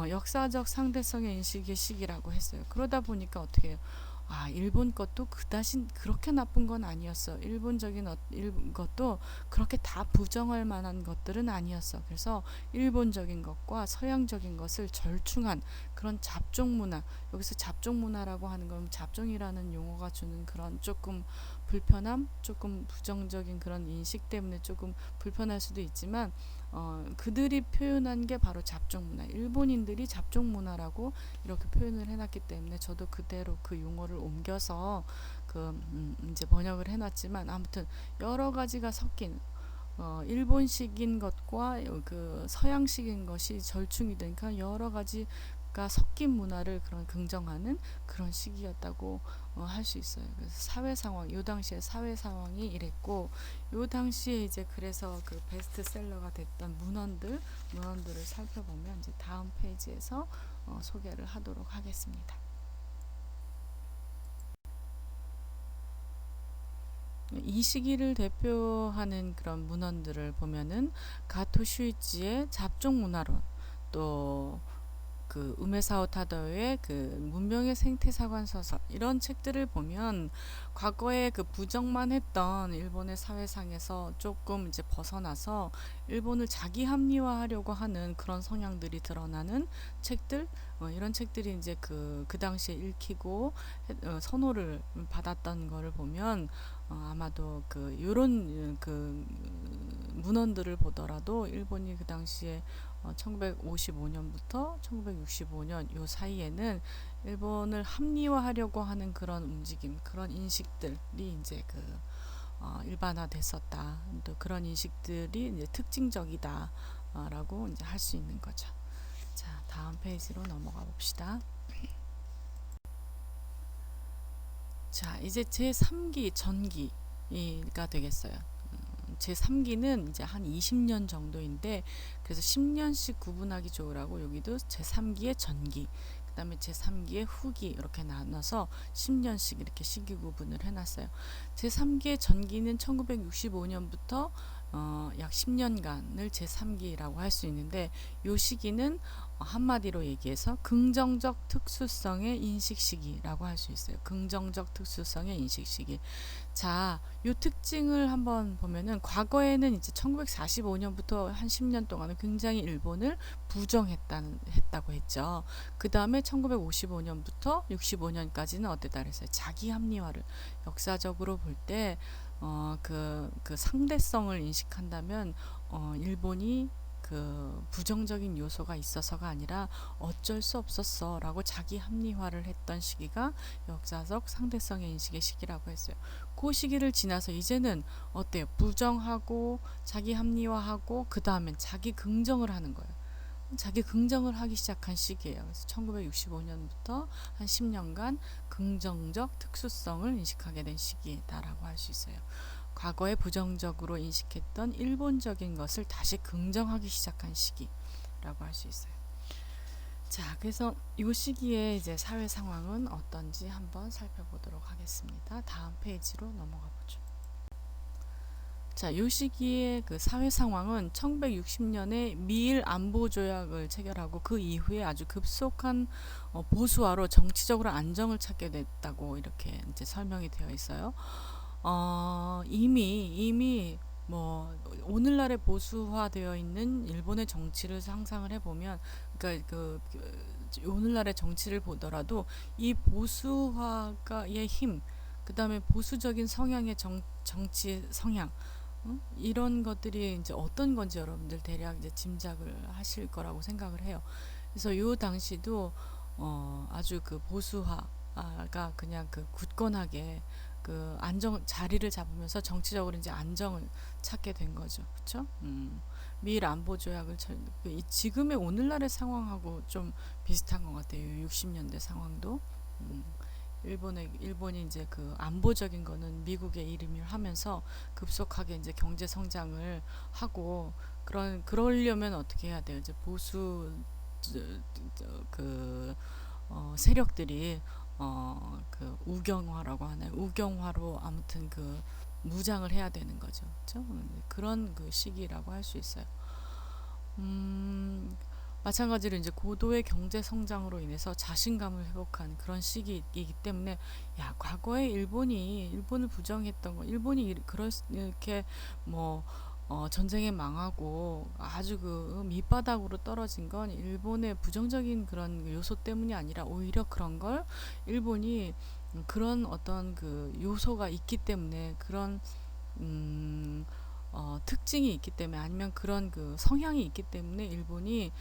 역사적 상대성의 인식의 시기라고 했어요. 그러다 보니까 어떻게 해요? 일본 것도 그다지 그렇게 나쁜 건 아니었어. 일본적인 것도 그렇게 다 부정할 만한 것들은 아니었어. 그래서 일본적인 것과 서양적인 것을 절충한 그런 잡종 문화. 여기서 잡종 문화라고 하는 건 잡종이라는 용어가 주는 그런 조금 불편함, 조금 부정적인 그런 인식 때문에 조금 불편할 수도 있지만, 그들이 표현한 게 바로 잡종 문화. 일본인들이 잡종 문화라고 이렇게 표현을 해놨기 때문에 저도 그대로 그 용어를 옮겨서 이제 번역을 해놨지만, 아무튼 여러 가지가 섞인 일본식인 것과 그 서양식인 것이 절충이 되니까 여러 가지가 섞인 문화를 그런 긍정하는 그런 시기였다고 할 수 있어요. 그래서 사회 상황, 요 당시에 사회 상황이 이랬고, 요 당시에 이제 그래서 그 베스트셀러가 됐던 문헌들을 살펴보면 이제 다음 페이지에서 소개를 하도록 하겠습니다. 이 시기를 대표하는 그런 문헌들을 보면은 가토 슈이치의 잡종 문화론, 또 그 우메사오 타다오의 그 문명의 생태사관 서설, 이런 책들을 보면 과거에 그 부정만 했던 일본의 사회상에서 조금 이제 벗어나서 일본을 자기 합리화하려고 하는 그런 성향들이 드러나는 책들, 이런 책들이 이제 그 당시에 읽히고 선호를 받았던 거를 보면 아마도 요런 문헌들을 보더라도 일본이 그 당시에 1955년부터 1965년 요 사이에는 일본을 합리화하려고 하는 그런 움직임, 그런 인식들이 이제 일반화됐었다. 또 그런 인식들이 이제 특징적이다라고 이제 할 수 있는 거죠. 자, 다음 페이지로 넘어가 봅시다. 자, 이제 제3기 전기가 되겠어요. 제3기는 이제 한 20년 정도인데, 그래서 10년씩 구분하기 좋으라고 여기도 제3기의 전기, 그 다음에 제3기의 후기 이렇게 나눠서 10년씩 이렇게 시기 구분을 해놨어요. 제3기의 전기는 1965년부터 약 10년간을 제3기라고 할 수 있는데, 이 시기는 한마디로 얘기해서 긍정적 특수성의 인식 시기라고 할 수 있어요. 긍정적 특수성의 인식 시기. 자, 요 특징을 한번 보면은, 과거에는 이제 1945년부터 한 10년 동안은 굉장히 일본을 부정했다고 했죠. 그 다음에 1955년부터 65년까지는 어땠다 그랬어요? 자기 합리화를, 역사적으로 볼 때 그 상대성을 인식한다면 일본이 그 부정적인 요소가 있어서가 아니라 어쩔 수 없었어 라고 자기 합리화를 했던 시기가 역사적 상대성의 인식의 시기라고 했어요. 그 시기를 지나서 이제는 어때요? 부정하고 자기 합리화하고 그 다음엔 자기 긍정을 하는 거예요. 자기 긍정을 하기 시작한 시기예요. 그래서 1965년부터 한 10년간 긍정적 특수성을 인식하게 된 시기다라고 할 수 있어요. 과거에 부정적으로 인식했던 일본적인 것을 다시 긍정하기 시작한 시기라고 할 수 있어요. 자, 그래서 이 시기에 이제 사회 상황은 어떤지 한번 살펴보도록 하겠습니다. 다음 페이지로 넘어가 보죠. 자, 이 시기의 그 사회 상황은 1960년에 미일 안보 조약을 체결하고 그 이후에 아주 급속한 보수화로 정치적으로 안정을 찾게 됐다고 이렇게 이제 설명이 되어 있어요. 이미 뭐 오늘날에 보수화되어 있는 일본의 정치를 상상을 해보면, 그러니까 오늘날의 정치를 보더라도 이 보수화가의 힘, 그 다음에 보수적인 성향의 정치 성향, 이런 것들이 이제 어떤 건지 여러분들 대략 이제 짐작을 하실 거라고 생각을 해요. 그래서 요 당시도 아주 그 보수화가 그냥 그 굳건하게 그 자리를 잡으면서 정치적으로 이제 안정을 찾게 된 거죠. 그렇죠? 미일 안보 조약을 지금의 오늘날의 상황하고 좀 비슷한 것 같아요. 60년대 상황도. 일본이 이제 그 안보적인 거는 미국의 이름을 하면서 급속하게 이제 경제 성장을 하고, 그러려면 어떻게 해야 돼요? 이제 보수 그 세력들이 그 우경화라고 하나요? 우경화로 아무튼 그 무장을 해야 되는 거죠. 그렇죠? 그런 그 시기라고 할 수 있어요. 마찬가지로 이제 고도의 경제 성장으로 인해서 자신감을 회복한 그런 시기이기 때문에, 야, 과거에 일본을 부정했던 거, 일본이 이렇게 뭐 전쟁에 망하고 아주 그 밑바닥으로 떨어진 건 일본의 부정적인 그런 요소 때문이 아니라 오히려 그런 걸 일본이 그런 어떤 그 요소가 있기 때문에, 그런 특징이 있기 때문에, 아니면 그런 그 성향이 있기 때문에 일본이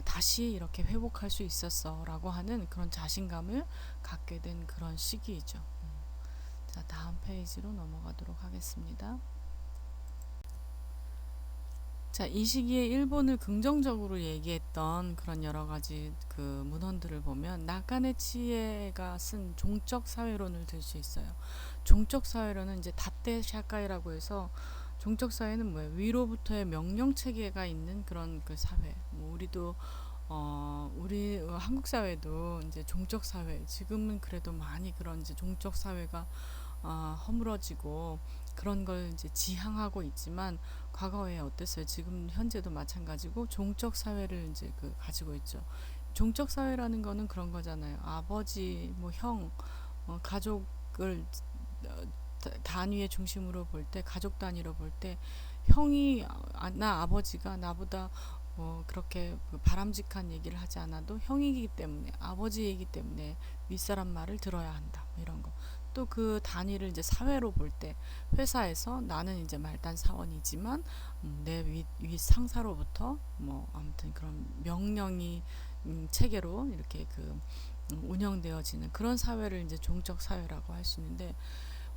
다시 이렇게 회복할 수 있었어라고 하는 그런 자신감을 갖게 된 그런 시기이죠. 자, 다음 페이지로 넘어가도록 하겠습니다. 자, 이 시기에 일본을 긍정적으로 얘기했던 그런 여러 가지 그 문헌들을 보면 나카네치에가 쓴 종적 사회론을 들 수 있어요. 종적 사회론은 이제 다떼 샤카이라고 해서, 종적 사회는 뭐예요? 위로부터의 명령 체계가 있는 그런 그 사회. 뭐 우리 한국 사회도 이제 종적 사회, 지금은 그래도 많이 그런 이제 종적 사회가 허물어지고 그런 걸 이제 지향하고 있지만, 과거에 어땠어요? 지금 현재도 마찬가지고 종적 사회를 이제 그 가지고 있죠. 종적 사회라는 거는 그런 거잖아요. 아버지, 뭐 형, 가족을 단위의 중심으로 볼 때, 가족 단위로 볼 때, 형이 나 아버지가 나보다 뭐 그렇게 바람직한 얘기를 하지 않아도 형이기 때문에, 아버지이기 때문에 윗사람 말을 들어야 한다, 뭐 이런 거. 또 그 단위를 이제 사회로 볼 때, 회사에서 나는 이제 말단 사원이지만 내 윗 상사로부터 뭐 아무튼 그런 명령이 체계로 이렇게 그 운영되어지는 그런 사회를 이제 종적 사회라고 할 수 있는데,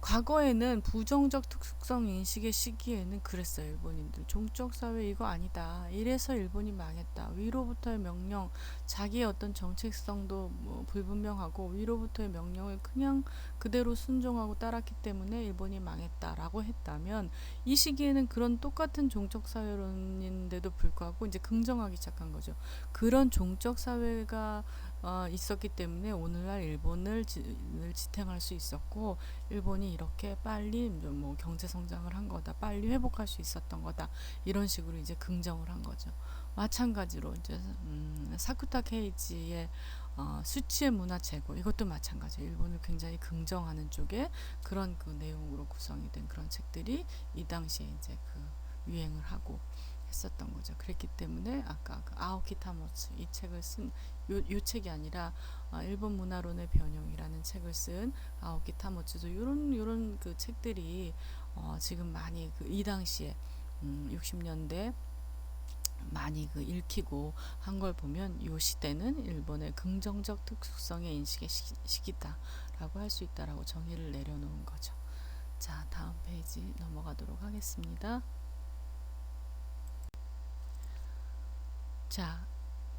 과거에는 부정적 특수성 인식의 시기에는 그랬어요. 일본인들 종적 사회 이거 아니다, 이래서 일본이 망했다, 위로부터의 명령, 자기의 어떤 정체성도 뭐 불분명하고 위로부터의 명령을 그냥 그대로 순종하고 따랐기 때문에 일본이 망했다라고 했다면, 이 시기에는 그런 똑같은 종적 사회론인데도 불구하고 이제 긍정하기 시작한 거죠. 그런 종적 사회가 있었기 때문에 오늘날 일본을 지탱할 수 있었고, 일본이 이렇게 빨리 뭐 경제 성장을 한 거다, 빨리 회복할 수 있었던 거다, 이런 식으로 이제 긍정을 한 거죠. 마찬가지로 이제 사쿠타 케이지의 수치의 문화 제고, 이것도 마찬가지예요. 일본을 굉장히 긍정하는 쪽에 그런 그 내용으로 구성이 된 그런 책들이 이 당시에 이제 그 유행을 하고 했었던 거죠. 그랬기 때문에 아까 그 아오키 타모츠, 이 책을 쓴 요 책이 아니라 일본 문화론의 변형이라는 책을 쓴 아오키 타모츠도 요런 그 책들이 지금 많이 그 이 당시에 60년대 많이 그 읽히고 한 걸 보면 이 시대는 일본의 긍정적 특수성의 인식의 시기다라고 할 수 있다라고 정의를 내려놓은 거죠. 자, 다음 페이지 넘어가도록 하겠습니다. 자,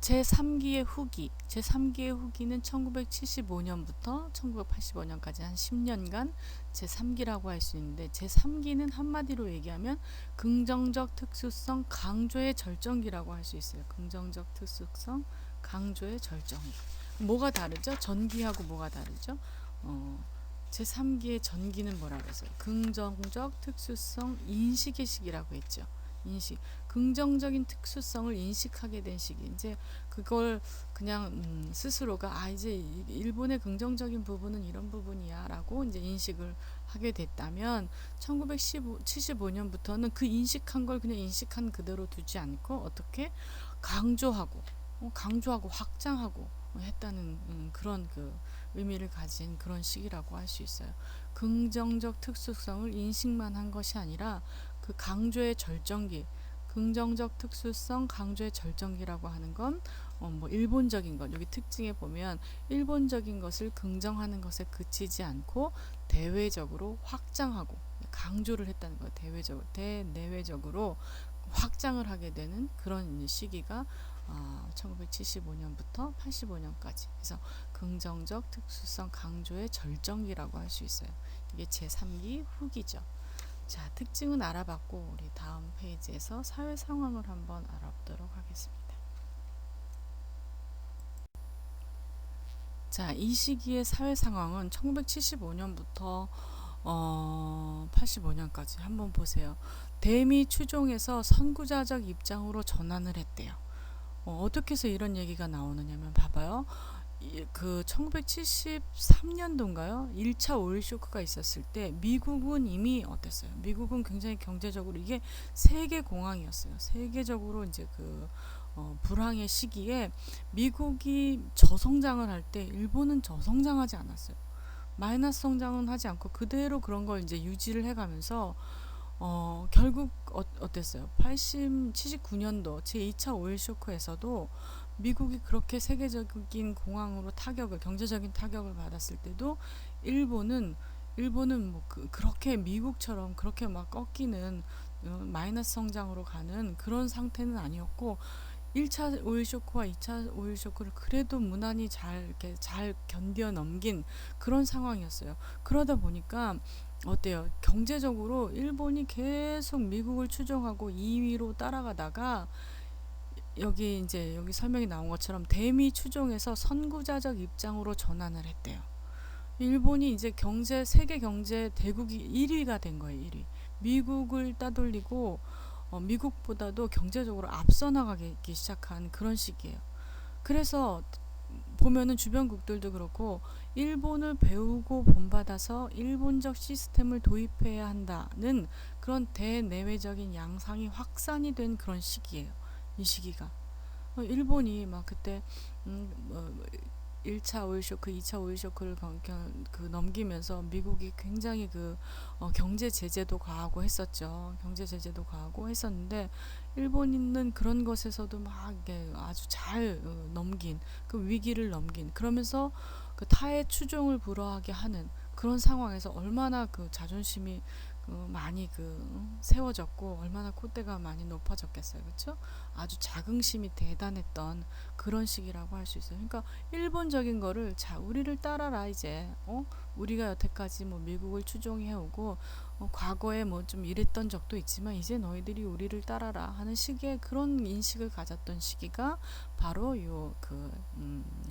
제3기의 후기. 제3기의 후기는 1975년부터 1985년까지 한 10년간 제3기라고 할 수 있는데, 제3기는 한마디로 얘기하면 긍정적 특수성 강조의 절정기라고 할 수 있어요. 긍정적 특수성 강조의 절정기. 뭐가 다르죠? 전기하고 뭐가 다르죠? 제3기의 전기는 뭐라고 했어요? 긍정적 특수성 인식의 시기라고 했죠. 인식. 긍정적인 특수성을 인식하게 된 시기. 이제 그걸 그냥 스스로가 이제 일본의 긍정적인 부분은 이런 부분이야라고 이제 인식을 하게 됐다면 1975년부터는 그 인식한 걸 그냥 인식한 그대로 두지 않고 어떻게 강조하고 확장하고 했다는 그런 그 의미를 가진 그런 시기라고 할 수 있어요. 긍정적 특수성을 인식만 한 것이 아니라 그 강조의 절정기, 긍정적 특수성 강조의 절정기라고 하는 건 뭐 일본적인 것, 여기 특징에 보면 일본적인 것을 긍정하는 것에 그치지 않고 대외적으로 확장하고 강조를 했다는 거예요. 대내외적으로 확장을 하게 되는 그런 시기가 1975년부터 85년까지. 그래서 긍정적 특수성 강조의 절정기라고 할 수 있어요. 이게 제3기 후기죠. 자, 특징은 알아봤고 우리 다음 페이지에서 사회 상황을 한번 알아보도록 하겠습니다. 자, 이 시기의 사회 상황은 1975년부터 85년까지 한번 보세요. 대미 추종에서 선구자적 입장으로 전환을 했대요. 어떻게 해서 이런 얘기가 나오느냐면 봐봐요. 그 1973년도인가요? 1차 오일 쇼크가 있었을 때 미국은 이미 어땠어요? 미국은 굉장히 경제적으로 이게 세계 공황이었어요. 세계적으로 이제 그 불황의 시기에 미국이 저성장을 할 때 일본은 저성장하지 않았어요. 마이너스 성장은 하지 않고 그대로 그런 걸 이제 유지를 해가면서 결국 어땠어요? 79년도 제2차 오일 쇼크에서도 미국이 그렇게 세계적인 공황으로 경제적인 타격을 받았을 때도 일본은 뭐 그렇게 미국처럼 그렇게 막 꺾이는 마이너스 성장으로 가는 그런 상태는 아니었고 1차 오일 쇼크와 2차 오일 쇼크를 그래도 무난히 이렇게 잘 견뎌 넘긴 그런 상황이었어요. 그러다 보니까 어때요? 경제적으로 일본이 계속 미국을 추종하고 2위로 따라가다가 여기 설명이 나온 것처럼 대미 추종에서 선구자적 입장으로 전환을 했대요. 일본이 이제 세계 경제 대국이 1위가 된 거예요. 1위. 미국을 따돌리고 미국보다도 경제적으로 앞서 나가기 시작한 그런 시기예요. 그래서 보면은 주변국들도 그렇고 일본을 배우고 본받아서 일본적 시스템을 도입해야 한다는 그런 대내외적인 양상이 확산이 된 그런 시기예요. 이 시기가. 일본이 막 그때 1차 오일 쇼크, 2차 오일 쇼크를 넘기면서 미국이 굉장히 경제 제재도 가하고 했었죠. 경제 제재도 가하고 했었는데 일본인은 그런 것에서도 막 아주 잘 넘긴 그 위기를 넘긴 그러면서 그 타의 추종을 불허하게 하는 그런 상황에서 얼마나 그 자존심이 많이 세워졌고 얼마나 콧대가 많이 높아졌겠어요. 그렇죠? 아주 자긍심이 대단했던 그런 시기라고 할 수 있어요. 그러니까 일본적인 거를 우리를 따라라 이제. 우리가 여태까지 뭐 미국을 추종해 오고 과거에 뭐 좀 이랬던 적도 있지만 이제 너희들이 우리를 따라라 하는 식의 그런 인식을 가졌던 시기가 바로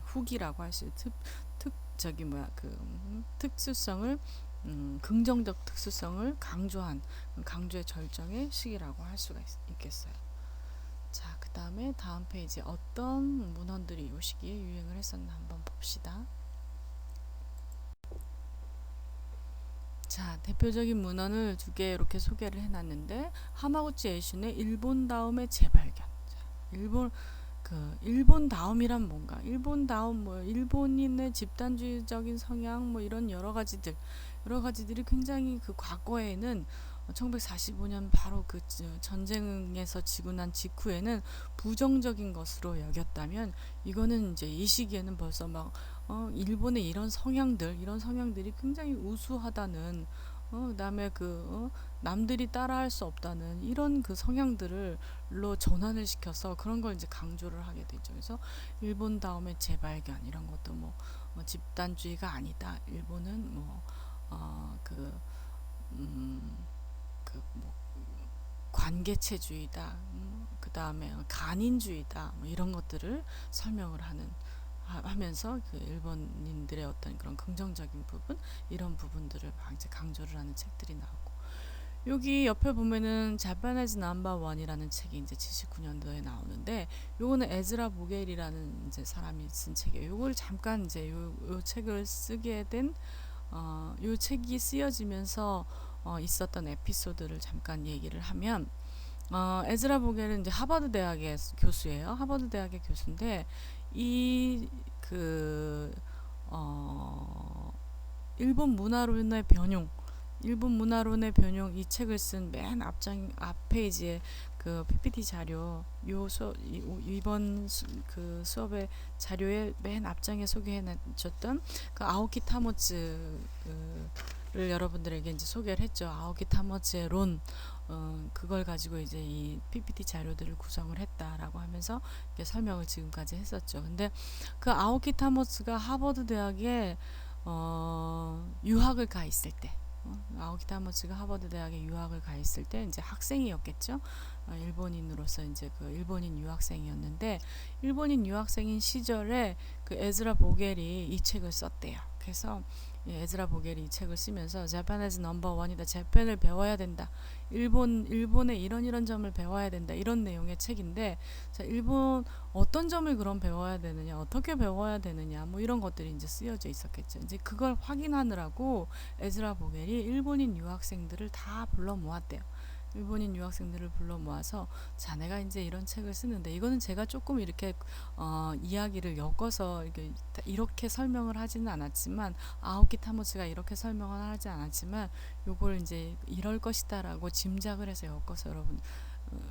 후기라고 할 수 있어요. 특수성을 긍정적 특수성을 강조의 절정의 시기라고 할 수가 있겠어요. 자, 그 다음에 다음 페이지에 어떤 문헌들이 이 시기에 유행을 했었나 한번 봅시다. 자, 대표적인 문헌을 2개 이렇게 소개를 해놨는데 하마구치 에이슌의 일본다움의 재발견. 자, 일본다움이란 뭔가? 일본다움 일본인의 집단주의적인 성향 이런 여러 가지들이 굉장히 그 과거에는 1945년 바로 그 전쟁에서 지고 난 직후에는 부정적인 것으로 여겼다면, 이거는 이제 이 시기에는 벌써 막 일본의 이런 성향들이 굉장히 우수하다는, 그다음에 남들이 따라할 수 없다는 이런 그 성향들을로 전환을 시켜서 그런 걸 이제 강조를 하게 되죠. 그래서 일본 다음에 재발견 이런 것도 집단주의가 아니다. 일본은 어, 그, 음, 뭐 관계체주의다. 그 다음에 간인주의다. 뭐 이런 것들을 설명을 하면서 그 일본인들의 어떤 그런 긍정적인 부분, 이런 부분들을 막 이제 강조를 하는 책들이 나오고, 여기 옆에 보면은 자파니즈 넘버 원이라는 책이 이제 79년도에 나오는데, 요거는 에즈라 보겔이라는 이제 사람이 쓴 책이에요. 요걸 잠깐 이제 요 책을 쓰게 된 요 책이 쓰여지면서 있었던 에피소드를 잠깐 얘기를 하면, 에즈라 보겔은 이제 하버드 대학의 교수예요. 하버드 대학의 교수인데, 이 그 일본 문화론의 변용, 이 책을 쓴 맨 앞 페이지에 그 PPT 자료, 이번 그 수업의 자료의 맨 앞장에 소개해줬던 그 아오키 타모츠를 여러분들에게 이제 소개를 했죠. 아오키 타모츠의 론, 그걸 가지고 이제 이 PPT 자료들을 구성을 했다라고 하면서 이렇게 설명을 지금까지 했었죠. 근데 그 아오키 타모츠가 하버드 대학에 유학을 가 있을 때, 아오키 타모츠가 하버드 대학에 유학을 가 있을 때 이제 학생이었겠죠. 일본인으로서 이제 그 일본인 유학생이었는데, 일본인 유학생인 시절에 그 에즈라 보겔이 이 책을 썼대요. 그래서 에즈라 보겔이 이 책을 쓰면서 자파니즈 넘버 원이다. 재팬을 배워야 된다. 일본의 이런 점을 배워야 된다. 이런 내용의 책인데, 자, 일본 어떤 점을 그럼 배워야 되느냐, 어떻게 배워야 되느냐, 뭐 이런 것들이 이제 쓰여져 있었겠죠. 이제 그걸 확인하느라고 에즈라 보겔이 일본인 유학생들을 다 불러 모았대요. 일본인 유학생들을 불러 모아서, 자네가 이제 이런 책을 쓰는데, 이거는 제가 조금 이렇게 이야기를 엮어서 이렇게 설명을 하지는 않았지만, 아오키 타모츠가 이렇게 설명을 하지 않았지만, 요걸 이제 이럴 것이다라고 짐작을 해서 엮어서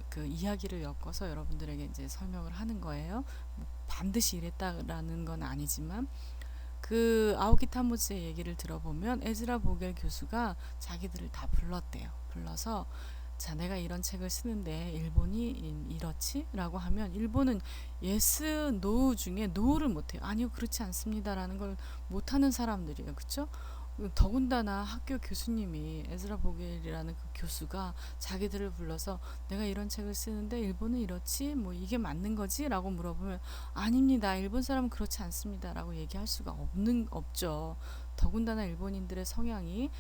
그 이야기를 엮어서 여러분들에게 이제 설명을 하는 거예요. 반드시 이랬다라는 건 아니지만, 그 아오키 타모츠의 얘기를 들어보면 에즈라 보겔 교수가 자기들을 다 불렀대요. 불러서, 자네가 이런 책을 쓰는데 일본이 이렇지? 라고 하면, 일본은 예스, 노우 중에 노우를 못해요. 아니요, 그렇지 않습니다라는 걸 못하는 사람들이에요. 그쵸? 더군다나 학교 교수님이, 에즈라 보겔이라는 그 교수가 자기들을 불러서 내가 이런 책을 쓰는데 일본은 이렇지? 뭐 이게 맞는 거지? 라고 물어보면, 아닙니다. 일본 사람은 그렇지 않습니다. 라고 얘기할 수가 없죠. 더군다나 일본인들의 성향이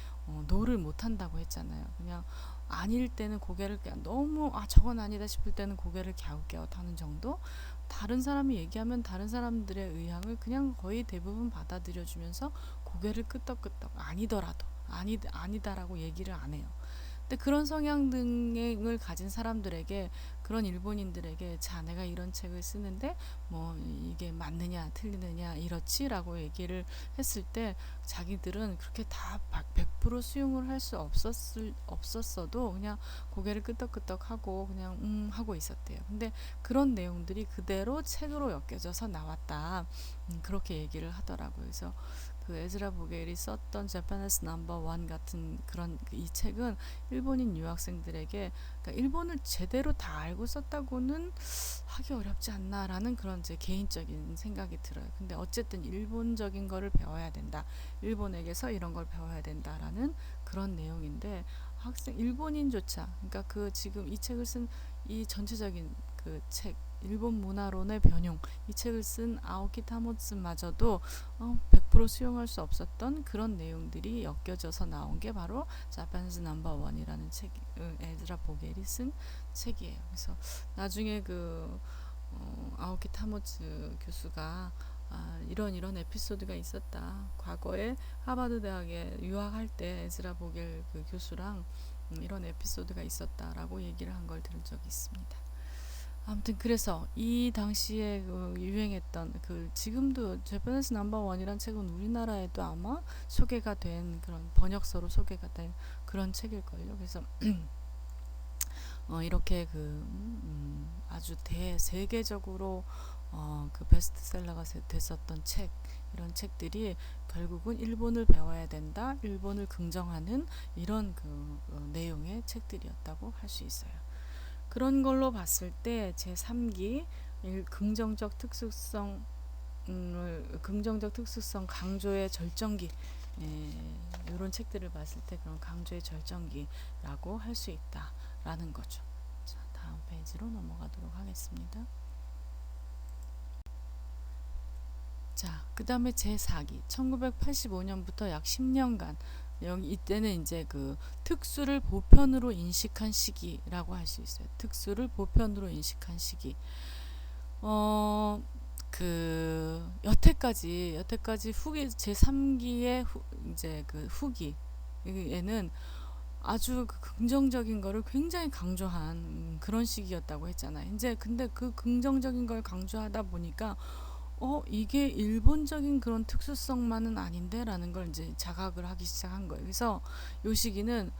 노를 못한다고 했잖아요. 그냥 아닐 때는 고개를 너무 저건 아니다 싶을 때는 고개를 갸웃갸웃하는 정도. 다른 사람이 얘기하면 다른 사람들의 의향을 그냥 거의 대부분 받아들여주면서 고개를 끄덕끄덕, 아니더라도 아니다라고 얘기를 안 해요. 근데 그런 성향 등을 가진 사람들에게, 그런 일본인들에게, 자, 내가 이런 책을 쓰는데 뭐 이게 맞느냐 틀리느냐 이렇지라고 얘기를 했을 때, 자기들은 그렇게 다 100% 수용을 할 수 없었어도 그냥 고개를 끄덕끄덕하고 그냥 하고 있었대요. 근데 그런 내용들이 그대로 책으로 엮여져서 나왔다. 그렇게 얘기를 하더라고요. 그래서 그 에즈라 보겔이 썼던 자파니즈 넘버 원 같은 그런 이 책은 일본인 유학생들에게, 그러니까 일본을 제대로 다 알고 썼다고는 하기 어렵지 않나라는 그런 제 개인적인 생각이 들어요. 근데 어쨌든 일본적인 거를 배워야 된다. 일본에게서 이런 걸 배워야 된다라는 그런 내용인데, 일본인조차, 그러니까 그 지금 이 책을 쓴 이 전체적인 그 책, 일본 문화론의 변용, 이 책을 쓴 아오키 타모츠마저도 100% 수용할 수 없었던 그런 내용들이 엮여져서 나온 게 바로 자파니즈 넘버 원이라는 책, 에즈라 보겔이 쓴 책이에요. 그래서 나중에 아오키 타모츠 교수가 이런 에피소드가 있었다. 과거에 하버드 대학에 유학할 때 에즈라 보겔 그 교수랑 이런 에피소드가 있었다라고 얘기를 한 걸 들은 적이 있습니다. 아무튼 그래서 이 당시에 유행했던 지금도 제퍼니스 넘버 원이란 책은 우리나라에도 아마 소개가 된, 그런 번역서로 소개가 된 그런 책일걸요. 그래서 이렇게 아주 세계적으로 그 베스트셀러가 됐었던 책, 이런 책들이 결국은 일본을 배워야 된다, 일본을 긍정하는 이런 내용의 책들이었다고 할 수 있어요. 그런 걸로 봤을 때 제3기 긍정적 특수성 강조의 절정기, 이런 책들을 봤을 때 그런 강조의 절정기라고 할 수 있다라는 거죠. 자, 다음 페이지로 넘어가도록 하겠습니다. 자, 그 다음에 제4기 1985년부터 약 10년간 이때는 이제 특수를 보편으로 인식한 시기라고 할 수 있어요. 특수를 보편으로 인식한 시기. 여태까지 후기 제3기의 이제 후기에는 아주 긍정적인 거를 굉장히 강조한 그런 시기였다고 했잖아요. 이제 근데 그 긍정적인 걸 강조하다 보니까 이게 일본적인 그런 특수성만은 아닌데라는 걸 이제 자각을 하기 시작한 거예요. 그래서 요 시기는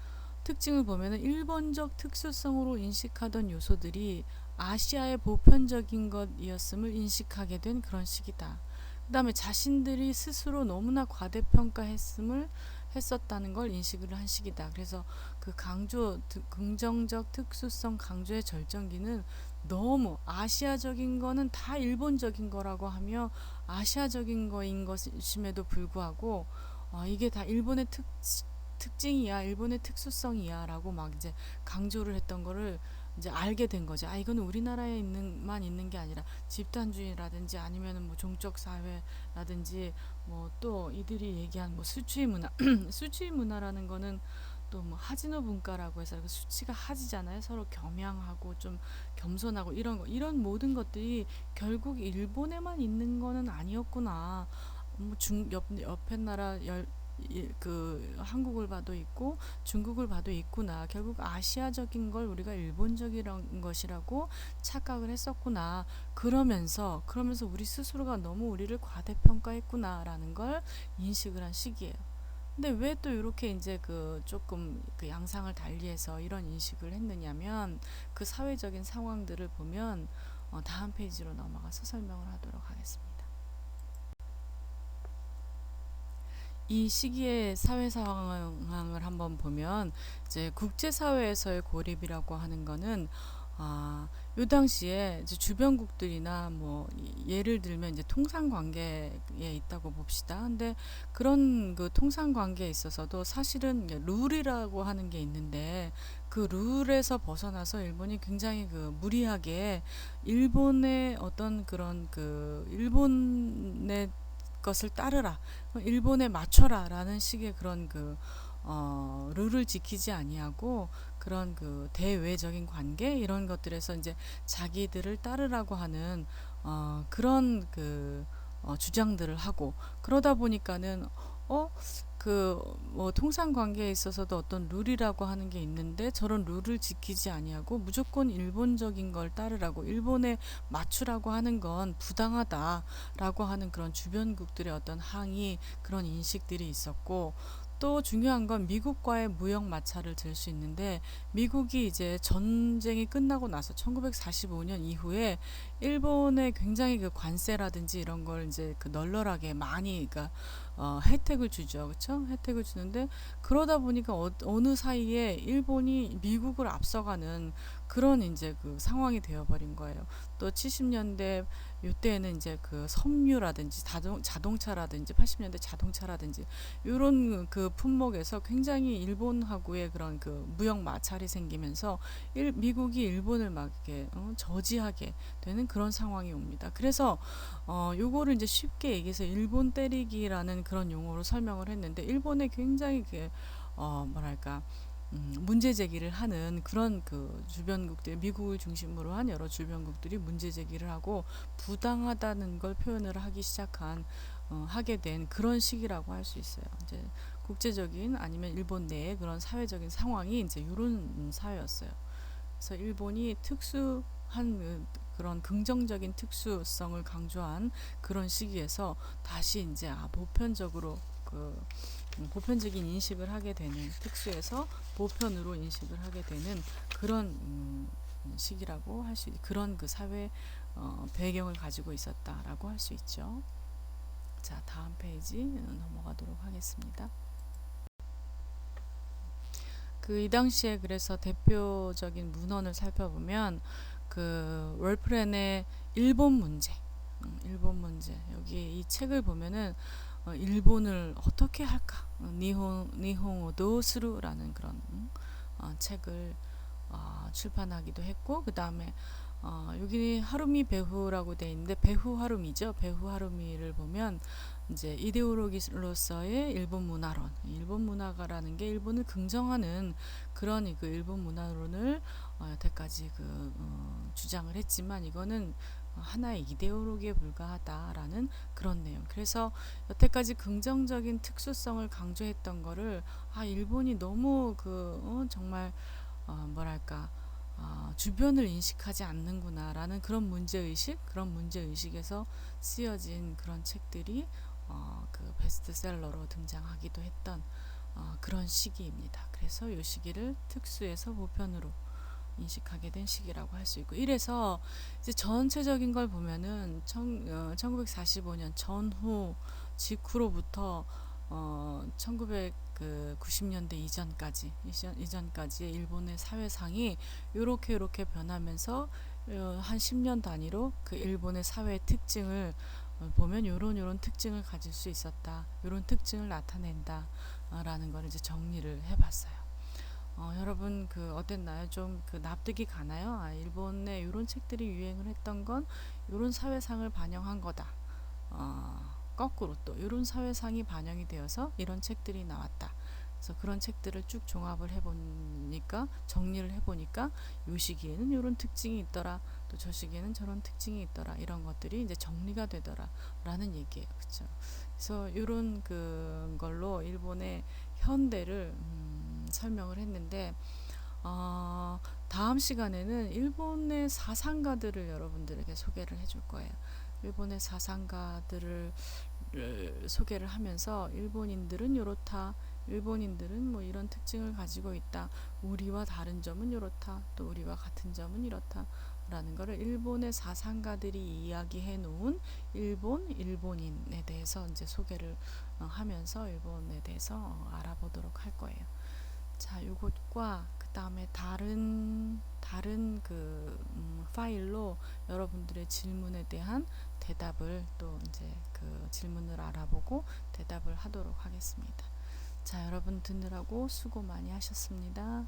특징을 보면은 일본적 특수성으로 인식하던 요소들이 아시아의 보편적인 것이었음을 인식하게 된 그런 시기다. 그 다음에 자신들이 스스로 너무나 했었다는 걸 인식을 한 시기다. 그래서 긍정적 특수성 강조의 절정기는 너무 아시아적인 거는 다 일본적인 거라고 하며 아시아적인 거인 것임에도 불구하고 이게 다 일본의 특징이야, 일본의 특수성이야 라고 막 이제 강조를 했던 거를 이제 알게 된 거죠. 이거는 우리나라에 있는 게 아니라 집단주의라든지 아니면은 뭐 종적 사회라든지 뭐 또 이들이 얘기한 뭐 수치의 문화 수치의 문화라는 거는 또 뭐 하진노 문화라고 해서 수치가 하지잖아요. 서로 겸양하고 좀 겸손하고 이런 모든 것들이 결국 일본에만 있는 거는 아니었구나. 뭐 옆에 나라 한국을 봐도 있고 중국을 봐도 있구나. 결국 아시아적인 걸 우리가 일본적인 것이라고 착각을 했었구나. 그러면서 우리 스스로가 너무 우리를 과대평가했구나라는 걸 인식을 한 시기예요. 근데 왜 또 이렇게 이제 조금 양상을 달리해서 이런 인식을 했느냐면 그 사회적인 상황들을 보면 다음 페이지로 넘어가서 설명을 하도록 하겠습니다. 이 시기의 사회 상황을 한번 보면 이제 국제사회에서의 고립이라고 하는 거는 요 당시에 이제 주변국들이나 뭐 예를 들면 이제 통상 관계에 있다고 봅시다. 근데 그런 통상 관계에 있어서도 사실은 룰이라고 하는 게 있는데 그 룰에서 벗어나서 일본이 굉장히 무리하게 일본의 어떤 그런 일본의 것을 따르라, 일본에 맞춰라라는 식의 그런 룰을 지키지 아니하고 그런 대외적인 관계 이런 것들에서 이제 자기들을 따르라고 하는 그런 주장들을 하고 그러다 보니까는 뭐 통상 관계에 있어서도 어떤 룰이라고 하는 게 있는데 저런 룰을 지키지 아니하고 무조건 일본적인 걸 따르라고 일본에 맞추라고 하는 건 부당하다라고 하는 그런 주변국들의 어떤 항의 그런 인식들이 있었고 또 중요한 건 미국과의 무역 마찰을 들 수 있는데 미국이 이제 전쟁이 끝나고 나서 1945년 이후에 일본에 굉장히 관세라든지 이런 걸 이제 널널하게 많이 혜택을 주죠. 그렇죠? 혜택을 주는데 그러다 보니까 어느 사이에 일본이 미국을 앞서가는 그런 이제 상황이 되어버린 거예요. 또 70년대 이때에는 이제 섬유라든지 자동차라든지 80년대 자동차라든지 이런 품목에서 굉장히 일본하고의 그런 무역 마찰이 생기면서 미국이 일본을 막 이렇게 저지하게 되는 그런 상황이 옵니다. 그래서 요거를 이제 쉽게 얘기해서 일본 때리기라는 그런 용어로 설명을 했는데 일본에 굉장히 뭐랄까 문제 제기를 하는 그런 주변국들 미국을 중심으로 한 여러 주변국들이 문제 제기를 하고 부당하다는 걸 표현을 하게 된 그런 시기라고 할 수 있어요. 이제 국제적인 아니면 일본 내의 그런 사회적인 상황이 이제 이런 사회였어요. 그래서 일본이 특수한 그런 긍정적인 특수성을 강조한 그런 시기에서 다시 이제 보편적으로 보편적인 인식을 하게 되는, 특수에서 보편으로 인식을 하게 되는 그런 시기라고 할 수, 그런 그 사회 배경을 가지고 있었다라고 할 수 있죠. 자, 다음 페이지 넘어가도록 하겠습니다. 그 이 당시에 그래서 대표적인 문헌을 살펴보면 그 월프렌의 일본 문제, 일본 문제, 여기 이 책을 보면은 일본을 어떻게 할까, 니홍 도스루라는 그런 책을 출판하기도 했고, 그 다음에 여기 하루미 배후라고 돼 있는데 배후 하루미죠. 배후 하루미를 보면 이제 이데올로기로서의 일본 문화론, 일본 문화가라는 게 일본을 긍정하는 그런 그 일본 문화론을 여태까지 주장을 했지만 이거는 하나의 이데올로기에 불과하다라는 그런 내용. 그래서 여태까지 긍정적인 특수성을 강조했던 거를 일본이 너무 정말 뭐랄까 주변을 인식하지 않는구나라는 그런 문제의식, 그런 문제의식에서 쓰여진 그런 책들이 그 베스트셀러로 등장하기도 했던 그런 시기입니다. 그래서 이 시기를 특수에서 보편으로 인식하게 된 시기라고 할 수 있고, 이래서 이제 전체적인 걸 보면은 1945년 전후 직후로부터 1990년대 이전까지의 일본의 사회상이 요렇게 변하면서 한 10년 단위로 그 일본의 사회의 특징을 보면 요런 특징을 가질 수 있었다, 요런 특징을 나타낸다 라는 걸 이제 정리를 해봤어요. 여러분 어땠나요? 좀 납득이 가나요? 일본의 이런 책들이 유행을 했던 건 이런 사회상을 반영한 거다. 거꾸로 또 이런 사회상이 반영이 되어서 이런 책들이 나왔다. 그래서 그런 책들을 쭉 종합을 해보니까, 정리를 해보니까 이 시기에는 이런 특징이 있더라, 또 저 시기에는 저런 특징이 있더라, 이런 것들이 이제 정리가 되더라 라는 얘기예요. 그렇죠? 그래서 이런 걸로 일본의 현대를 설명을 했는데, 다음 시간에는 일본의 사상가들을 여러분들에게 소개를 해줄 거예요. 일본의 사상가들을 소개를 하면서 일본인들은 이렇다, 일본인들은 뭐 이런 특징을 가지고 있다, 우리와 다른 점은 이렇다, 또 우리와 같은 점은 이렇다 라는 것을 일본의 사상가들이 이야기해 놓은 일본인에 대해서 이제 소개를 하면서 일본에 대해서 알아보도록 할 거예요. 자, 요것과 그 다음에 다른 파일로 여러분들의 질문에 대한 대답을, 또 이제 그 질문을 알아보고 대답을 하도록 하겠습니다. 자, 여러분 듣느라고 수고 많이 하셨습니다.